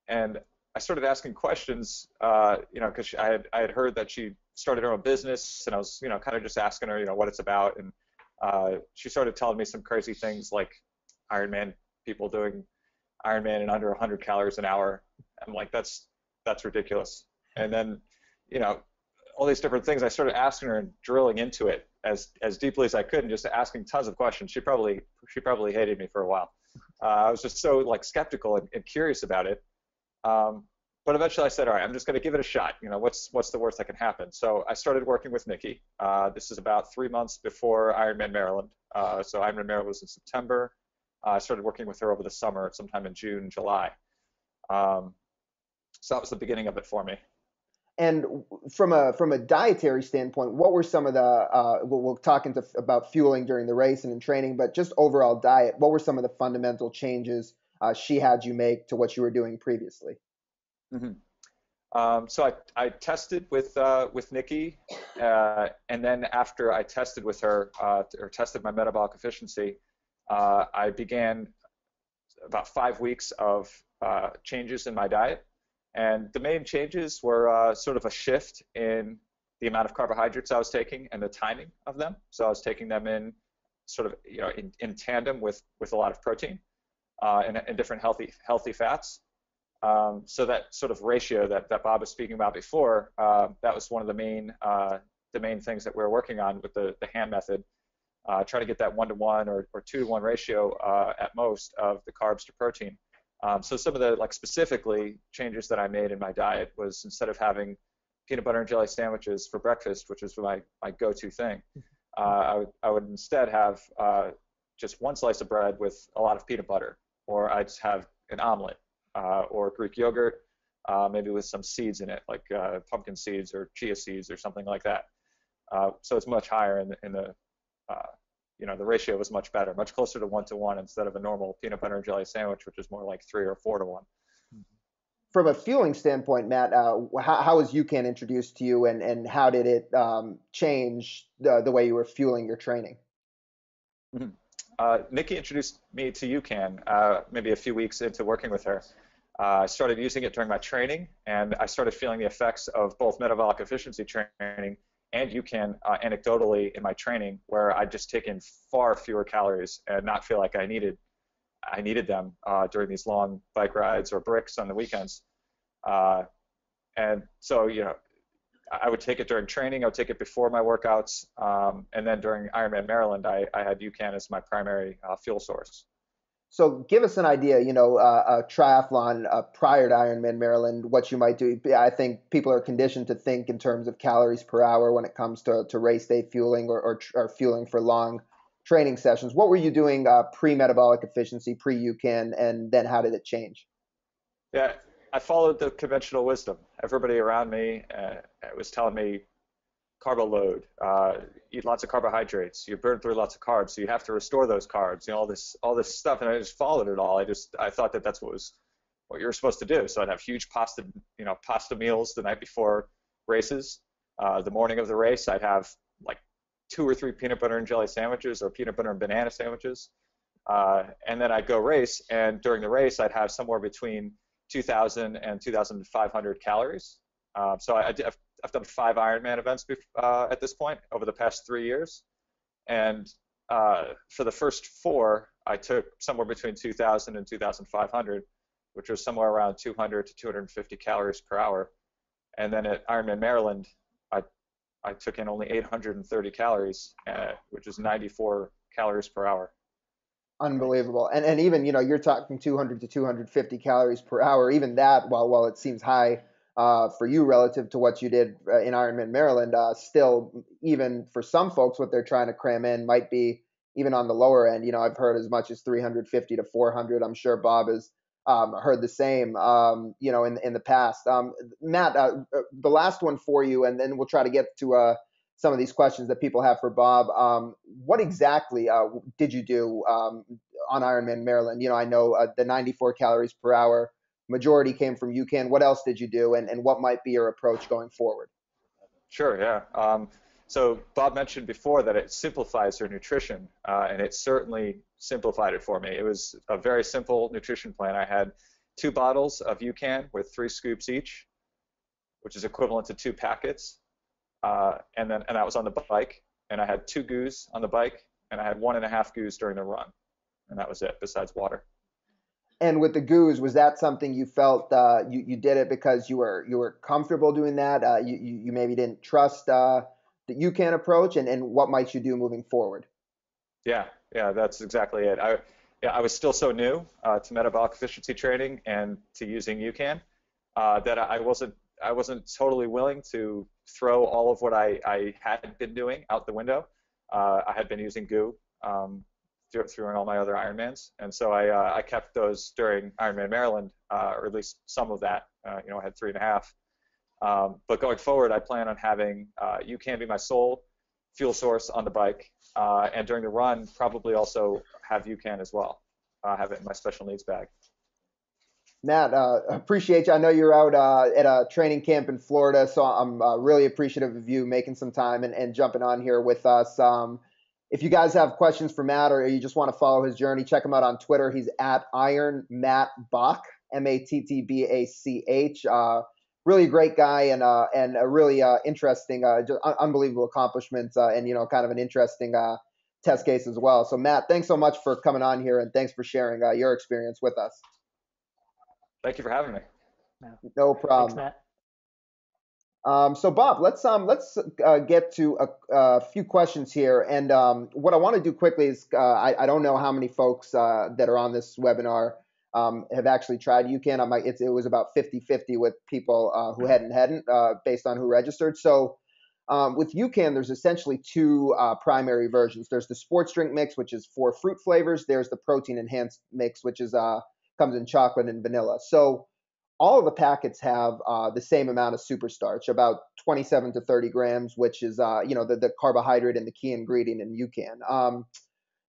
and I started asking questions, because I had heard that she started her own business, and I was, kind of just asking her, what it's about, and she started telling me some crazy things like Ironman people doing Ironman in under 100 calories an hour. I'm like, that's ridiculous. And then, all these different things. I started asking her and drilling into it as deeply as I could, and just asking tons of questions. She probably hated me for a while. I was just so skeptical and curious about it. But eventually I said, all right, I'm just going to give it a shot. What's the worst that can happen? So I started working with Nikki. This is about 3 months before Ironman Maryland. So Ironman Maryland was in September. I started working with her over the summer, sometime in June, July. So that was the beginning of it for me. And from a dietary standpoint, what were some of the we'll talk about fueling during the race and in training, but just overall diet, what were some of the fundamental changes she had you make to what you were doing previously? Mm-hmm. So I tested with Nikki, and then after I tested with her or tested my metabolic efficiency, I began about 5 weeks of changes in my diet. And the main changes were sort of a shift in the amount of carbohydrates I was taking and the timing of them. So I was taking them in sort of in tandem with a lot of protein and different healthy fats. So that sort of ratio that Bob was speaking about before, that was one of the main things that we were working on with the hand method. Try to get that 1-to-1 or 2-to-1 ratio at most of the carbs to protein. So some of the specifically changes that I made in my diet was, instead of having peanut butter and jelly sandwiches for breakfast, which is my go-to thing, I would instead have just one slice of bread with a lot of peanut butter, or I'd just have an omelet or Greek yogurt, maybe with some seeds in it, like pumpkin seeds or chia seeds or something like that. So it's much higher in the the ratio was much better, much closer to 1-to-1 instead of a normal peanut butter and jelly sandwich, which is more like 3 or 4-to-1. From a fueling standpoint, Matt, how was UCAN introduced to you, and how did it change the way you were fueling your training? Mm-hmm. Nikki introduced me to UCAN maybe a few weeks into working with her. I started using it during my training, and I started feeling the effects of both metabolic efficiency training and UCAN anecdotally in my training, where I'd just take in far fewer calories and not feel like I needed them during these long bike rides or bricks on the weekends. And so, I would take it during training, I would take it before my workouts, and then during Ironman Maryland, I had UCAN as my primary fuel source. So give us an idea, a triathlon prior to Ironman Maryland, what you might do. I think people are conditioned to think in terms of calories per hour when it comes to race day fueling or fueling for long training sessions. What were you doing pre-metabolic efficiency, pre-UCAN, and then how did it change? Yeah, I followed the conventional wisdom. Everybody around me was telling me, carbo load, eat lots of carbohydrates, you burn through lots of carbs, so you have to restore those carbs, all this stuff, and I just followed it all. I thought that's what was what you're supposed to do. So I'd have huge pasta meals the night before races. The morning of the race, I'd have like 2 or 3 peanut butter and jelly sandwiches or peanut butter and banana sandwiches. And then I'd go race, and during the race, I'd have somewhere between 2,000 and 2,500 calories. So I've done 5 Ironman events at this point over the past 3 years. And for the first 4, I took somewhere between 2,000 and 2,500, which was somewhere around 200 to 250 calories per hour. And then at Ironman Maryland, I took in only 830 calories, which is 94 calories per hour. Unbelievable. And even, you're talking 200 to 250 calories per hour. Even that, while it seems high for you relative to what you did in Ironman Maryland, still, even for some folks, what they're trying to cram in might be even on the lower end. I've heard as much as 350 to 400. I'm sure Bob has heard the same, in the past. Matt, the last one for you, and then we'll try to get to some of these questions that people have for Bob. What exactly did you do on Ironman Maryland? I know the 94 calories per hour majority came from UCAN. What else did you do, and what might be your approach going forward? Sure, yeah. So Bob mentioned before that it simplifies your nutrition, and it certainly simplified it for me. It was a very simple nutrition plan. I had 2 bottles of UCAN with 3 scoops each, which is equivalent to 2 packets, and that was on the bike. And I had 2 goos on the bike, and I had 1.5 goos during the run, and that was it, besides water. And with the goos, was that something you felt you did it because you were comfortable doing that? You maybe didn't trust the UCAN approach, and what might you do moving forward? Yeah, that's exactly it. I was still so new to metabolic efficiency training and to using UCAN that I wasn't totally willing to throw all of what I had been doing out the window. I had been using goo through all my other Ironmans, and so I kept those during Ironman Maryland, or at least some of that. I had 3.5. But going forward, I plan on having UCAN be my sole fuel source on the bike, and during the run, probably also have UCAN as well. Have it in my special needs bag. Matt, appreciate you. I know you're out at a training camp in Florida, so I'm really appreciative of you making some time and jumping on here with us. If you guys have questions for Matt, or you just want to follow his journey, check him out on Twitter. He's at IronMattBach, MattBach. Really great guy, and a really interesting, just unbelievable accomplishments, and kind of an interesting test case as well. So Matt, thanks so much for coming on here, and thanks for sharing your experience with us. Thank you for having me. No problem. Thanks, Matt. So Bob, let's get to a few questions here. And what I want to do quickly is I don't know how many folks that are on this webinar have actually tried UCAN. It was about 50-50 with people who hadn't based on who registered. So with UCAN, there's essentially 2 primary versions. There's the sports drink mix, which is 4 fruit flavors. There's the protein enhanced mix, which is comes in chocolate and vanilla. So all of the packets have the same amount of superstarch, about 27 to 30 grams, which is the carbohydrate and the key ingredient in UCAN.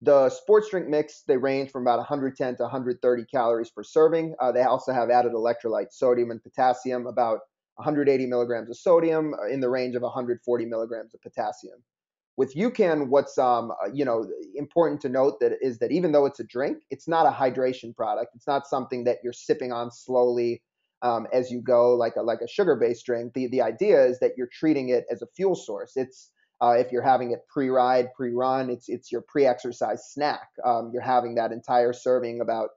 The sports drink mix, they range from about 110 to 130 calories per serving. They also have added electrolytes, sodium and potassium, about 180 milligrams of sodium in the range of 140 milligrams of potassium. With UCAN, what's important to note is that even though it's a drink, it's not a hydration product. It's not something that you're sipping on slowly as you go, like a sugar-based drink. The idea is that you're treating it as a fuel source. It's if you're having it pre-ride, pre-run, it's your pre-exercise snack. You're having that entire serving about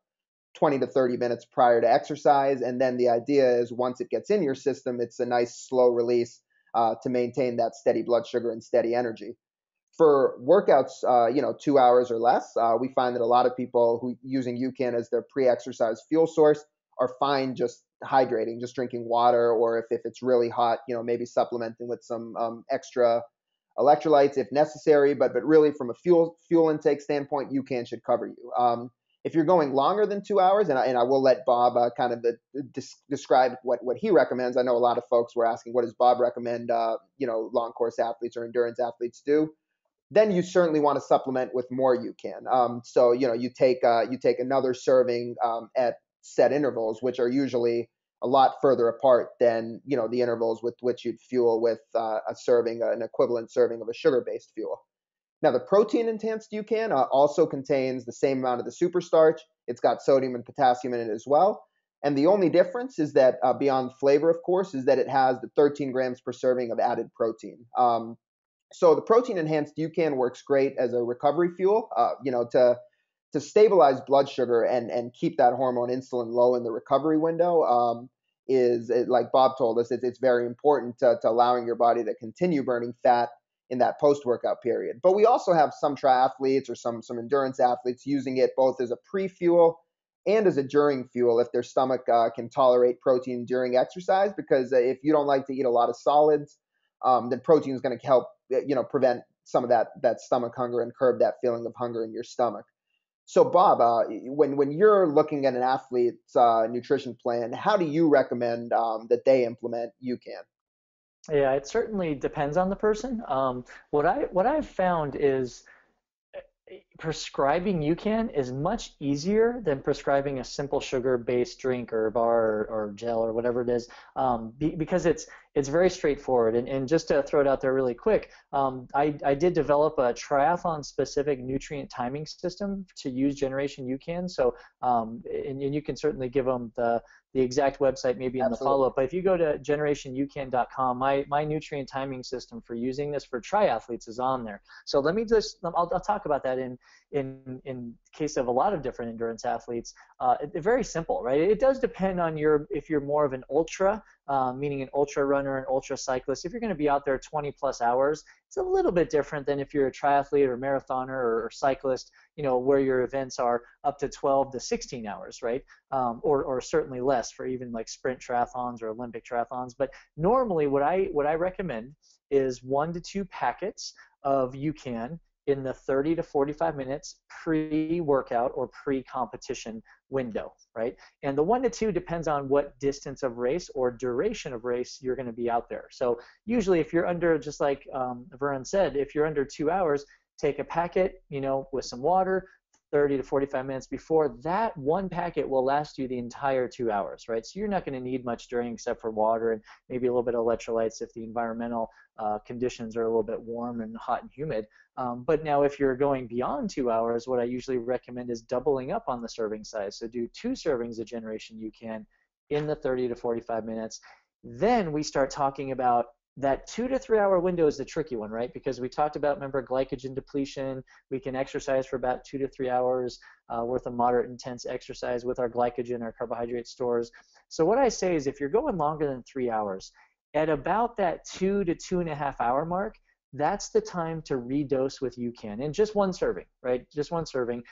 20 to 30 minutes prior to exercise, and then the idea is once it gets in your system, it's a nice slow release to maintain that steady blood sugar and steady energy. For workouts, 2 hours or less, we find that a lot of people who using UCAN as their pre-exercise fuel source are fine just hydrating, just drinking water, or if it's really hot, maybe supplementing with some extra electrolytes if necessary. But really, from a fuel intake standpoint, UCAN should cover you. If you're going longer than 2 hours, and I will let Bob kind of describe what he recommends. I know a lot of folks were asking, what does Bob recommend, long course athletes or endurance athletes do? Then you certainly want to supplement with more UCAN. So you take another serving at set intervals, which are usually a lot further apart than, the intervals with which you'd fuel with an equivalent serving of a sugar-based fuel. Now, the protein-enhanced UCAN also contains the same amount of the superstarch. It's got sodium and potassium in it as well. And the only difference is that, beyond flavor, of course, is that it has the 13 grams per serving of added protein. So the protein-enhanced UCAN works great as a recovery fuel, to stabilize blood sugar and keep that hormone insulin low in the recovery window. Like Bob told us, it's very important to allowing your body to continue burning fat in that post-workout period. But we also have some triathletes or some endurance athletes using it both as a pre-fuel and as a during fuel if their stomach can tolerate protein during exercise, because if you don't like to eat a lot of solids, then protein is going to help prevent some of that stomach hunger and curb that feeling of hunger in your stomach. So Bob, when you're looking at an athlete's nutrition plan, how do you recommend that they implement UCAN? Yeah, it certainly depends on the person. What I've found is prescribing UCAN is much easier than prescribing a simple sugar-based drink or bar or gel or whatever it is, because it's very straightforward. And just to throw it out there really quick, I did develop a triathlon-specific nutrient timing system to use Generation UCAN. So, and you can certainly give them the exact website maybe in the follow-up. But if you go to generationucan.com, my nutrient timing system for using this for triathletes is on there. So let me I'll talk about that in case of a lot of different endurance athletes. It's very simple, right? It does depend on if you're more of an ultra, meaning an ultra runner, an ultra cyclist. If you're going to be out there 20 plus hours, it's a little bit different than if you're a triathlete or marathoner or cyclist, where your events are up to 12 to 16 hours, right? Or certainly less for even like sprint triathlons or Olympic triathlons. But normally what I recommend is 1 to 2 packets of UCAN in the 30 to 45 minutes pre-workout or pre-competition window, right? And the 1 to 2 depends on what distance of race or duration of race you're going to be out there. So usually if you're under, just like Varun said, if you're under 2 hours, take a packet, with some water, 30 to 45 minutes before. That one packet will last you the entire 2 hours, right? So you're not going to need much during except for water and maybe a little bit of electrolytes if the environmental conditions are a little bit warm and hot and humid. But now if you're going beyond 2 hours, what I usually recommend is doubling up on the serving size. So do 2 servings of Generation UCAN in the 30 to 45 minutes. Then we start talking about that 2 to 3 hour window is the tricky one, right? Because we talked about, remember, glycogen depletion. We can exercise for about 2 to 3 hours worth of moderate intense exercise with our glycogen, our carbohydrate stores. So what I say is if you're going longer than 3 hours, at about that 2 to 2.5 hour mark, that's the time to redose with UCAN. And just 1 serving, right? Just 1 serving.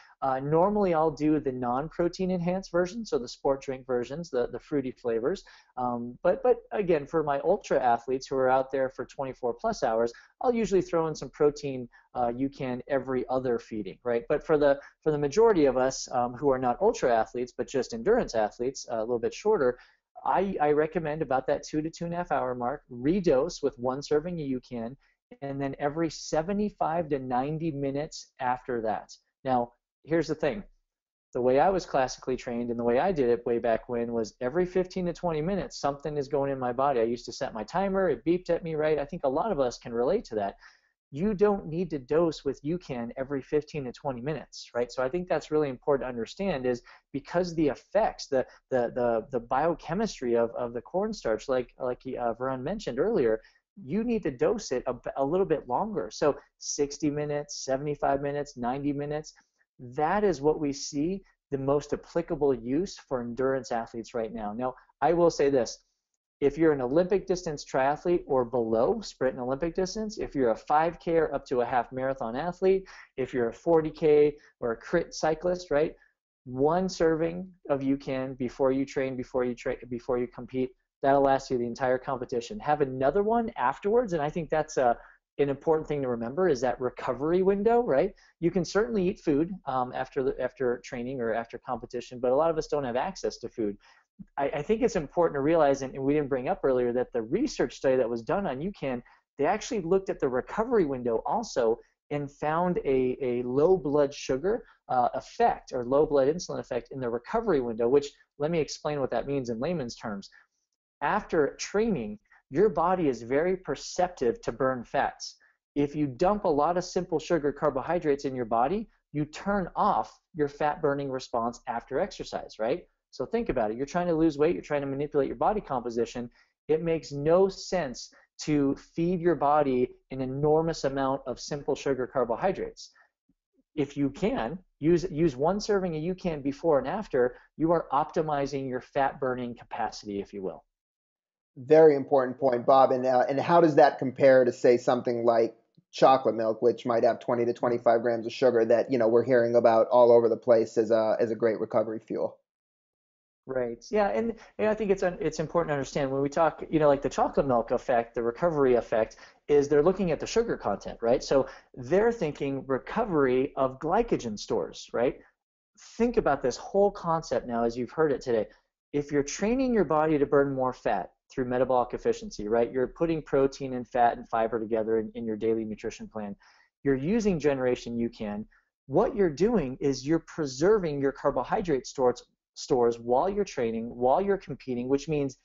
Normally I'll do the non-protein enhanced version, so the sport drink versions, the fruity flavors. But again, for my ultra athletes who are out there for 24 plus hours, I'll usually throw in some protein UCAN every other feeding, right? But for the majority of us who are not ultra athletes, but just endurance athletes, a little bit shorter, I recommend about that 2 to 2.5 hour mark, redose with 1 serving of UCAN, and then every 75 to 90 minutes after that. Now, here's the thing. The way I was classically trained and the way I did it way back when was every 15 to 20 minutes, something is going in my body. I used to set my timer. It beeped at me, right? I think a lot of us can relate to that. You don't need to dose with UCAN every 15 to 20 minutes, right? So I think that's really important to understand is because the effects, the biochemistry of the cornstarch, like Varun mentioned earlier, you need to dose it a little bit longer. So 60 minutes, 75 minutes, 90 minutes, that is what we see the most applicable use for endurance athletes right now. Now, I will say this. If you're an Olympic distance triathlete or below, sprint and Olympic distance, if you're a 5K or up to a half marathon athlete, if you're a 40K or a crit cyclist, right? 1 serving of UCAN before you train, before you compete, that'll last you the entire competition. Have another one afterwards, and I think that's an important thing to remember is that recovery window, right? You can certainly eat food after training or after competition, but a lot of us don't have access to food. I think it's important to realize, and we didn't bring up earlier, that the research study that was done on UCAN, they actually looked at the recovery window also and found a low blood sugar effect, or low blood insulin effect, in the recovery window, which, let me explain what that means in layman's terms. After training, your body is very perceptive to burn fats. If you dump a lot of simple sugar carbohydrates in your body, you turn off your fat burning response after exercise, right? So think about it. You're trying to lose weight, you're trying to manipulate your body composition. It makes no sense to feed your body an enormous amount of simple sugar carbohydrates. If you can, use one serving of UCAN before and after, you are optimizing your fat burning capacity, if you will. Very important point, Bob. And how does that compare to, say, something like chocolate milk, which might have 20 to 25 grams of sugar that, we're hearing about all over the place as a great recovery fuel? Right. Yeah, and I think it's important to understand when we talk, like the chocolate milk effect, the recovery effect, is they're looking at the sugar content, right? So they're thinking recovery of glycogen stores, right? Think about this whole concept now as you've heard it today. If you're training your body to burn more fat through metabolic efficiency, right? You're putting protein and fat and fiber together in your daily nutrition plan. You're using Generation UCAN. What you're doing is you're preserving your carbohydrate stores while you're training, while you're competing, which means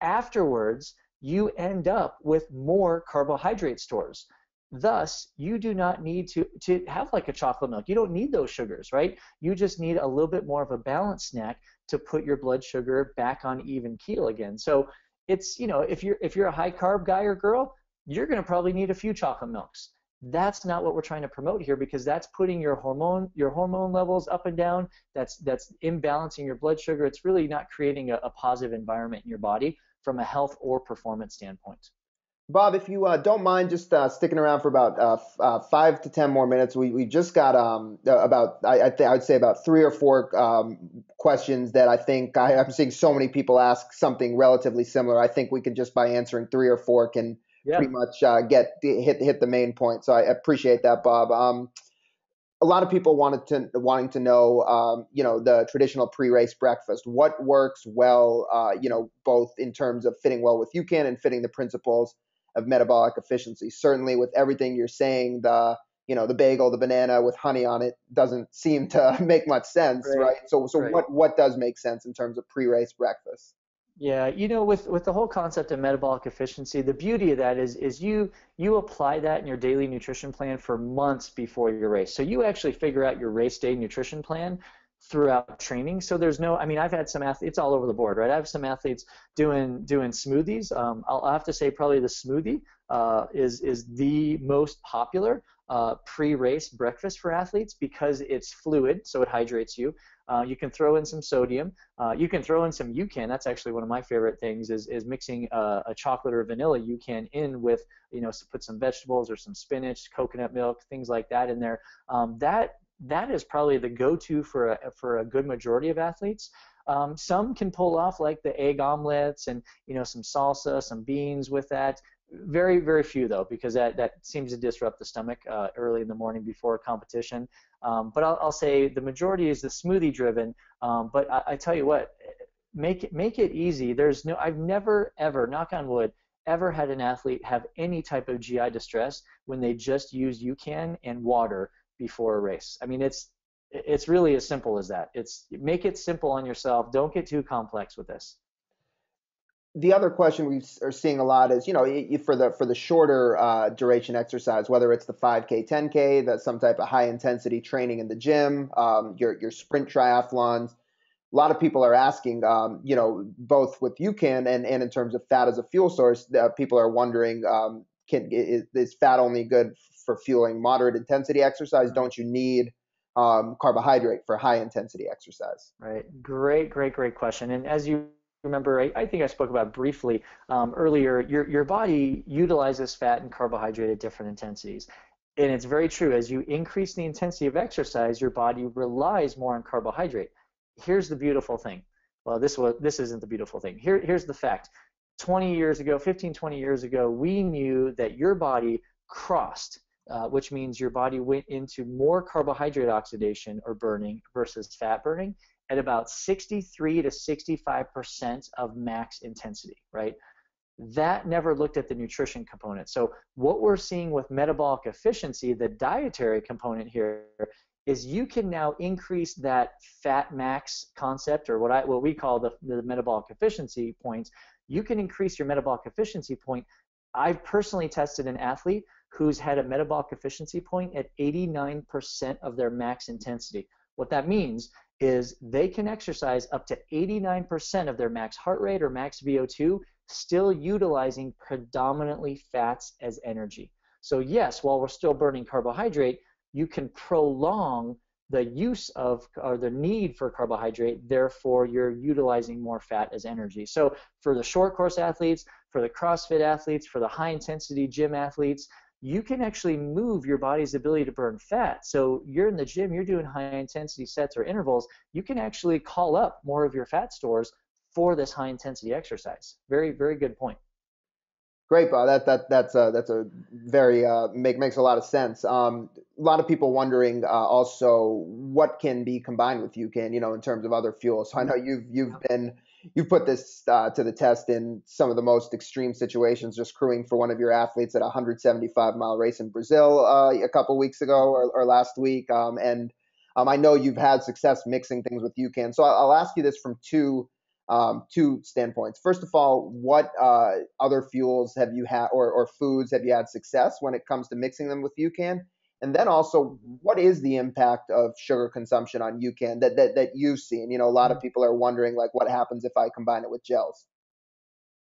afterwards you end up with more carbohydrate stores. Thus, you do not need to have like a chocolate milk. You don't need those sugars, right? You just need a little bit more of a balanced snack to put your blood sugar back on even keel again. So it's, if you're a high carb guy or girl, you're going to probably need a few chocolate milks. That's not what we're trying to promote here, because that's putting your hormone levels up and down. That's imbalancing your blood sugar. It's really not creating a positive environment in your body from a health or performance standpoint. Bob, if you don't mind just sticking around for about 5 to 10 more minutes, we just got about I'd say about 3 or 4 questions that I think I'm seeing so many people ask something relatively similar. I think we could, just by answering 3 or 4, can pretty much hit the main point. So I appreciate that, Bob. A lot of people wanting to know, the traditional pre-race breakfast. What works well, both in terms of fitting well with UCAN and fitting the principles of metabolic efficiency. Certainly, with everything you're saying, the bagel, the banana with honey on it doesn't seem to make much sense, right? So Right. What does make sense in terms of pre-race breakfast? Yeah, with the whole concept of metabolic efficiency, the beauty of that is you apply that in your daily nutrition plan for months before your race. So you actually figure out your race day nutrition plan throughout training. So there's no, I've had some athletes all over the board, right? I have some athletes doing smoothies. I'll have to say probably the smoothie is the most popular pre-race breakfast for athletes, because it's fluid, so it hydrates you. You can throw in some sodium. You can throw in some UCAN. That's actually one of my favorite things, is mixing a chocolate or vanilla UCAN in with, put some vegetables or some spinach, coconut milk, things like that in there. That is probably the go-to for a good majority of athletes. Some can pull off like the egg omelets and some salsa, some beans with that. Very, very few though, because that seems to disrupt the stomach early in the morning before a competition. But I'll say the majority is the smoothie driven. But I tell you what, make it easy. I've never ever, knock on wood, ever had an athlete have any type of GI distress when they just use UCAN and water before a race. It's really as simple as that. Make it simple on yourself. Don't get too complex with this. The other question we are seeing a lot is, for the shorter duration exercise, whether it's the 5K, 10K, some type of high intensity training in the gym, your sprint triathlons. A lot of people are asking, both with UCAN and in terms of fat as a fuel source, people are wondering, is fat only good for fueling moderate intensity exercise? Don't you need carbohydrate for high intensity exercise? Right. Great question. And as you remember, I think I spoke about briefly earlier, your body utilizes fat and carbohydrate at different intensities. And it's very true. As you increase the intensity of exercise, your body relies more on carbohydrate. Here's the beautiful thing. Well, this isn't the beautiful thing. Here's the fact. 20 years ago, 15, 20 years ago, we knew that your body crossed, which means your body went into more carbohydrate oxidation or burning versus fat burning at about 63 to 65% of max intensity, right? that never looked at the nutrition component. So what we're seeing with metabolic efficiency, the dietary component here, is you can now increase that fat max concept, or what we call the metabolic efficiency points. You can increase your metabolic efficiency point. I've personally tested an athlete who's had a metabolic efficiency point at 89% of their max intensity. What that means is they can exercise up to 89% of their max heart rate or max VO2, still utilizing predominantly fats as energy. So yes, while we're still burning carbohydrate, you can prolong the use of, or the need for carbohydrate, therefore you're utilizing more fat as energy. So for the short course athletes, for the CrossFit athletes, for the high intensity gym athletes, you can actually move your body's ability to burn fat. So you're in the gym, you're doing high intensity sets or intervals, you can actually call up more of your fat stores for this high intensity exercise. Very, very good point. Great, Bob. That's a very makes a lot of sense. A lot of people wondering also what can be combined with UCAN, in terms of other fuels. So I know you've put this to the test in some of the most extreme situations, just crewing for one of your athletes at a 175-mile race in Brazil a couple weeks ago or last week, and I know you've had success mixing things with UCAN. So I'll ask you this from two standpoints. First of all, what other fuels have you had or foods have you had success when it comes to mixing them with UCAN? And then also, what is the impact of sugar consumption on UCAN that you've seen? A lot of people are wondering, like, what happens if I combine it with gels?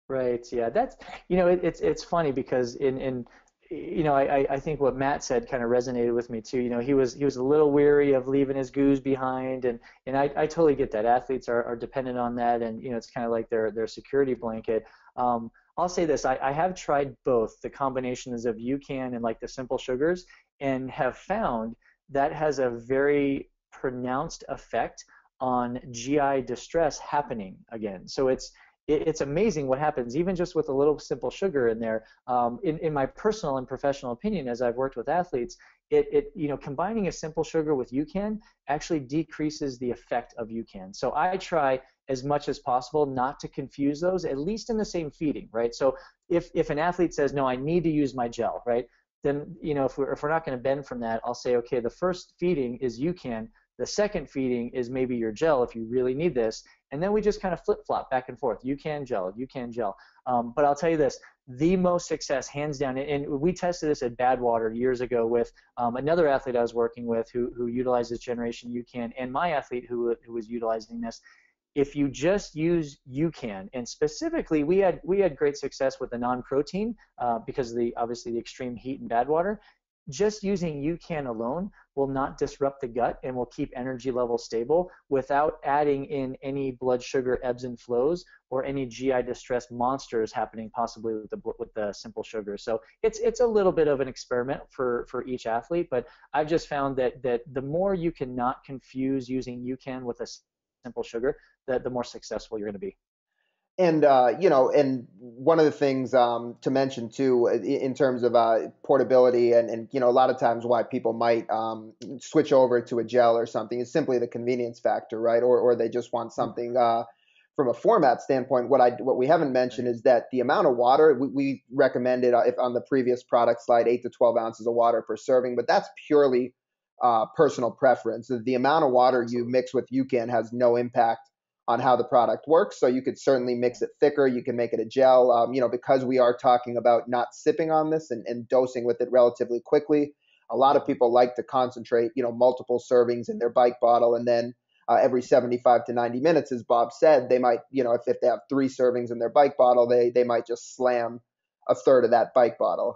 Right. Yeah. That's, it's funny because I think what Matt said kind of resonated with me too. He was a little weary of leaving his goose behind, and I totally get that. Athletes are dependent on that, and it's kind of like their security blanket. I'll say this: I have tried both the combinations of UCAN and like the simple sugars, and have found that has a very pronounced effect on GI distress happening again. So it's amazing what happens even just with a little simple sugar in there. In my personal and professional opinion, as I've worked with athletes, combining a simple sugar with UCAN actually decreases the effect of UCAN. So I try as much as possible not to confuse those, at least in the same feeding, right? So if an athlete says, no, I need to use my gel, right? Then if we're not going to bend from that, I'll say, okay, the first feeding is UCAN. The second feeding is maybe your gel if you really need this, and then we just kind of flip-flop back and forth. UCAN gel, UCAN gel. But I'll tell you this, the most success, hands down, and we tested this at Badwater years ago with another athlete I was working with who utilizes Generation UCAN, and my athlete who was utilizing this. If you just use UCAN, and specifically we had great success with the non-protein because of obviously the extreme heat in Badwater. Just using UCAN alone will not disrupt the gut and will keep energy levels stable without adding in any blood sugar ebbs and flows or any GI distress monsters happening possibly with the simple sugar. So it's a little bit of an experiment for each athlete, but I've just found that the more you can not confuse using UCAN with a simple sugar, the more successful you're going to be. And and one of the things to mention too, in terms of portability, and a lot of times why people might switch over to a gel or something is simply the convenience factor, right? Or they just want something from a format standpoint. What we haven't mentioned is that the amount of water we recommended, if on the previous product slide, 8 to 12 ounces of water per serving, but that's purely personal preference. The amount of water you mix with UCAN has no impact on how the product works. So you could certainly mix it thicker. You can make it a gel. Because we are talking about not sipping on this and dosing with it relatively quickly, a lot of people like to concentrate, multiple servings in their bike bottle. And then every 75 to 90 minutes, as Bob said, they might, if they have 3 servings in their bike bottle, they might just slam a third of that bike bottle.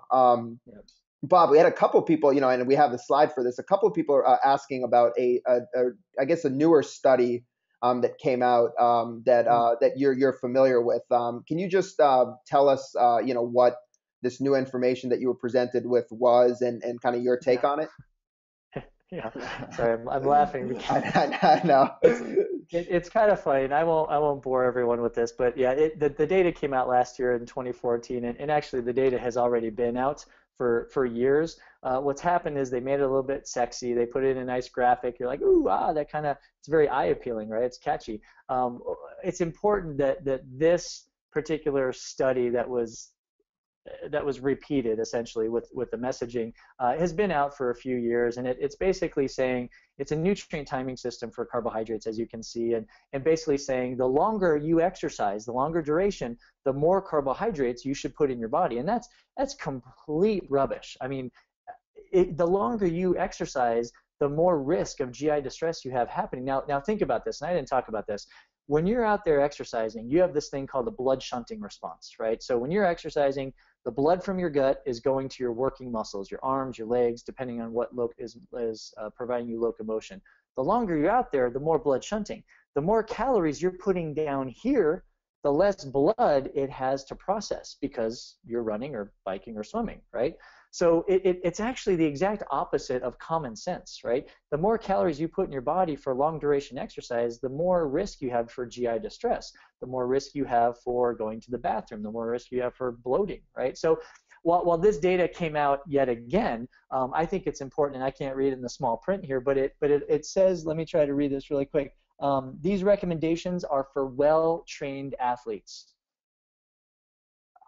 Bob, we had a couple people, and we have the slide for this. A couple of people are asking about I guess a newer study that came out that you're familiar with. Can you just tell us, what this new information that you were presented with was, and kind of your take on it? Yeah, sorry, I'm laughing because I know. It's kind of funny, and I won't bore everyone with this, but yeah, the data came out last year in 2014, and actually the data has already been out for years. What's happened is they made it a little bit sexy. They put in a nice graphic. You're like, ooh, that kind of, it's very eye appealing, right? It's catchy. It's important that this particular study that was repeated essentially with the messaging has been out for a few years, and it's basically saying it's a nutrient timing system for carbohydrates, as you can see, and basically saying the longer you exercise, the longer duration, the more carbohydrates you should put in your body, and that's complete rubbish. I mean, the longer you exercise, the more risk of GI distress you have happening. Now think about this, and I didn't talk about this. When you're out there exercising, you have this thing called the blood shunting response, right? So when you're exercising, the blood from your gut is going to your working muscles, your arms, your legs, depending on what is providing you locomotion. The longer you're out there, the more blood shunting. The more calories you're putting down here, the less blood it has to process because you're running or biking or swimming, right? So it's actually the exact opposite of common sense, right? The more calories you put in your body for long duration exercise, the more risk you have for GI distress, the more risk you have for going to the bathroom, the more risk you have for bloating, right? So while this data came out yet again, I think it's important, and I can't read it in the small print here, but it says, let me try to read this really quick. These recommendations are for well-trained athletes.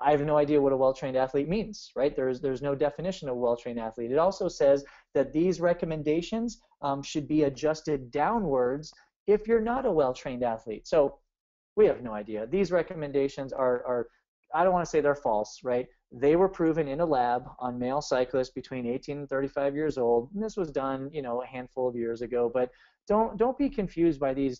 I have no idea what a well-trained athlete means, right? There's no definition of a well-trained athlete. It also says that these recommendations should be adjusted downwards if you're not a well-trained athlete. So we have no idea. These recommendations are I don't want to say they're false, right? They were proven in a lab on male cyclists between 18 and 35 years old, and this was done, a handful of years ago. But don't be confused by these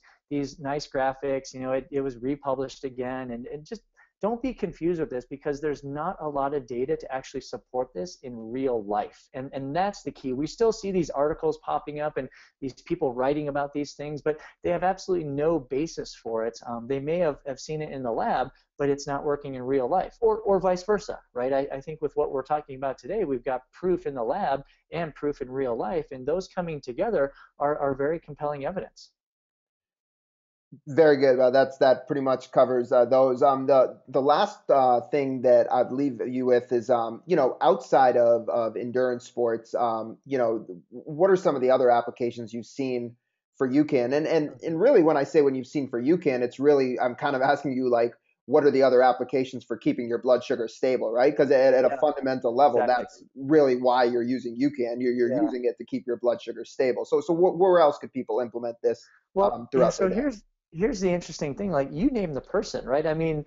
nice graphics. It was republished again, and just don't be confused with this, because there's not a lot of data to actually support this in real life. And that's the key. We still see these articles popping up and these people writing about these things, but they have absolutely no basis for it. They may have seen it in the lab, but it's not working in real life, or vice versa, right? I think with what we're talking about today, we've got proof in the lab and proof in real life, and those coming together are very compelling evidence. Very good. That pretty much covers those. The last thing that I'd leave you with is, outside of endurance sports, what are some of the other applications you've seen for UCAN? And really, when I say when you've seen for UCAN, it's really, I'm kind of asking you, like, what are the other applications for keeping your blood sugar stable, right? Because at a fundamental level, exactly. That's really why you're using UCAN. You're using it to keep your blood sugar stable. So where else could people implement this throughout So their day? here's the interesting thing. Like, you name the person, right? I mean,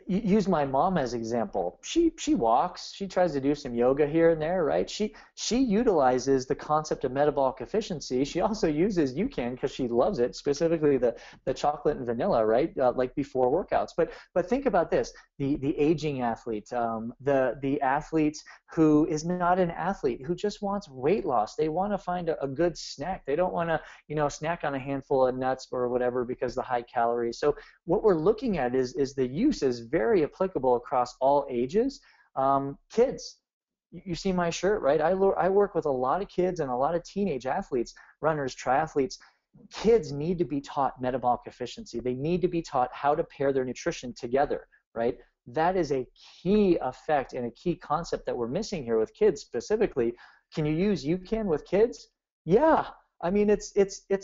use my mom as example. She walks. She tries to do some yoga here and there, right? She utilizes the concept of metabolic efficiency. She also uses UCAN because she loves it, specifically the chocolate and vanilla, right? Like before workouts. But think about this: the aging athlete, the athlete who is not an athlete, who just wants weight loss. They want to find a good snack. They don't want to snack on a handful of nuts or whatever because the high calories. So what we're looking at is the use is very applicable across all ages. Kids, you see my shirt, right? I work with a lot of kids and a lot of teenage athletes, runners, triathletes. Kids need to be taught metabolic efficiency. They need to be taught how to pair their nutrition together, right? That is a key effect and a key concept that we're missing here with kids specifically. Can you use UCAN with kids? Yeah. I mean, it's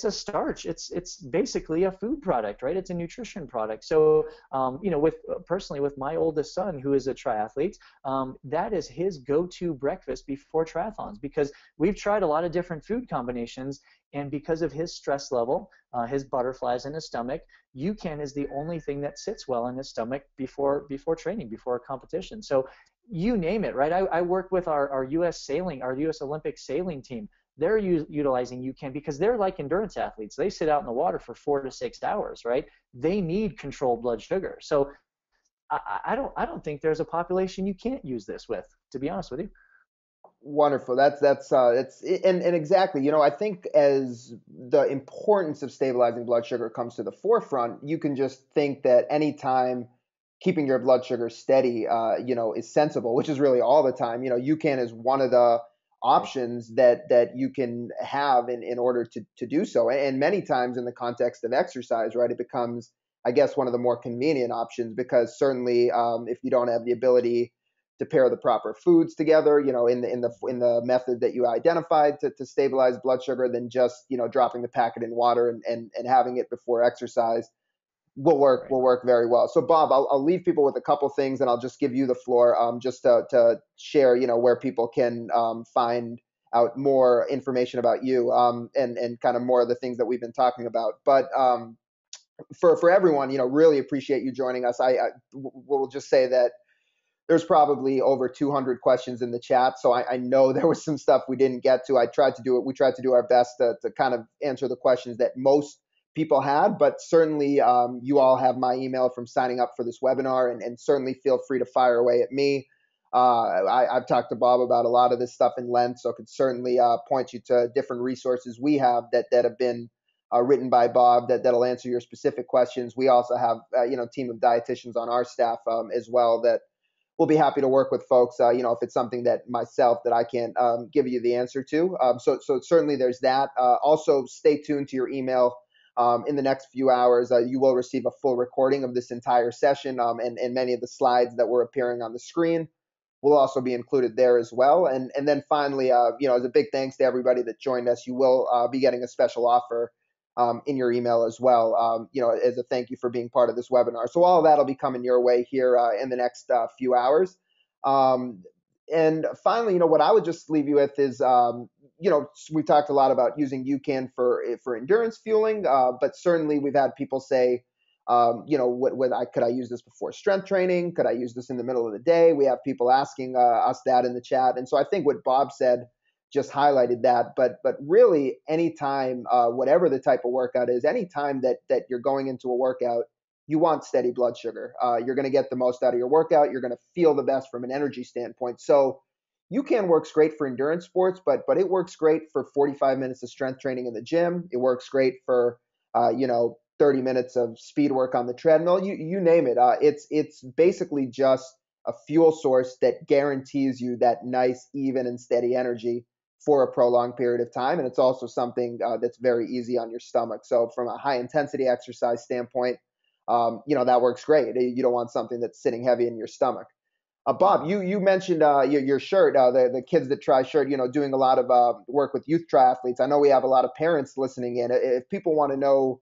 a starch. It's basically a food product, right? It's a nutrition product. So, personally with my oldest son, who is a triathlete, that is his go-to breakfast before triathlons, because we've tried a lot of different food combinations, and because of his stress level, his butterflies in his stomach, UCAN is the only thing that sits well in his stomach before training, before a competition. So, you name it, right? I work with our U.S. Olympic sailing team. They're utilizing UCAN because they're like endurance athletes. They sit out in the water for 4 to 6 hours, right? They need controlled blood sugar. So I don't think there's a population you can't use this with, to be honest with you. Wonderful. And exactly. I think as the importance of stabilizing blood sugar comes to the forefront, you can just think that anytime keeping your blood sugar steady, is sensible, which is really all the time. UCAN is one of the options that you can have in order to do so. And many times in the context of exercise, right, it becomes, I guess, one of the more convenient options, because certainly if you don't have the ability to pair the proper foods together, in the method that you identified to stabilize blood sugar, then just, dropping the packet in water and having it before exercise Will work very well. So Bob, I'll leave people with a couple things, and I'll just give you the floor, just to share, where people can find out more information about you, and kind of more of the things that we've been talking about. But for everyone, really appreciate you joining us. I will just say that there's probably over 200 questions in the chat, so I know there was some stuff we didn't get to. We tried to do our best to kind of answer the questions that most people had, but certainly you all have my email from signing up for this webinar, and certainly feel free to fire away at me. I've talked to Bob about a lot of this stuff in length, so I could certainly point you to different resources we have that have been written by Bob that'll answer your specific questions. We also have team of dietitians on our staff as well that we'll be happy to work with folks, if it's something that I can't give you the answer to. So certainly there's that. Also, stay tuned to your email. In the next few hours, you will receive a full recording of this entire session, and many of the slides that were appearing on the screen will also be included there as well. And then finally, as a big thanks to everybody that joined us, you will be getting a special offer in your email as well, as a thank you for being part of this webinar. So all of that will be coming your way here in the next few hours. And finally, what I would just leave you with is, we talked a lot about using UCAN for endurance fueling, but certainly we've had people say, could I use this before strength training? Could I use this in the middle of the day? We have people asking us that in the chat. And so I think what Bob said just highlighted that, but really anytime, whatever the type of workout is, anytime that you're going into a workout, you want steady blood sugar. You're going to get the most out of your workout. You're going to feel the best from an energy standpoint. So UCAN works great for endurance sports, but it works great for 45 minutes of strength training in the gym. It works great for 30 minutes of speed work on the treadmill. You name it. It's basically just a fuel source that guarantees you that nice, even, and steady energy for a prolonged period of time. And it's also something that's very easy on your stomach. So from a high intensity exercise standpoint, that works great. You don't want something that's sitting heavy in your stomach. Bob, you mentioned your shirt, the Kids That Try shirt, doing a lot of work with youth triathletes. I know we have a lot of parents listening in. If people want to know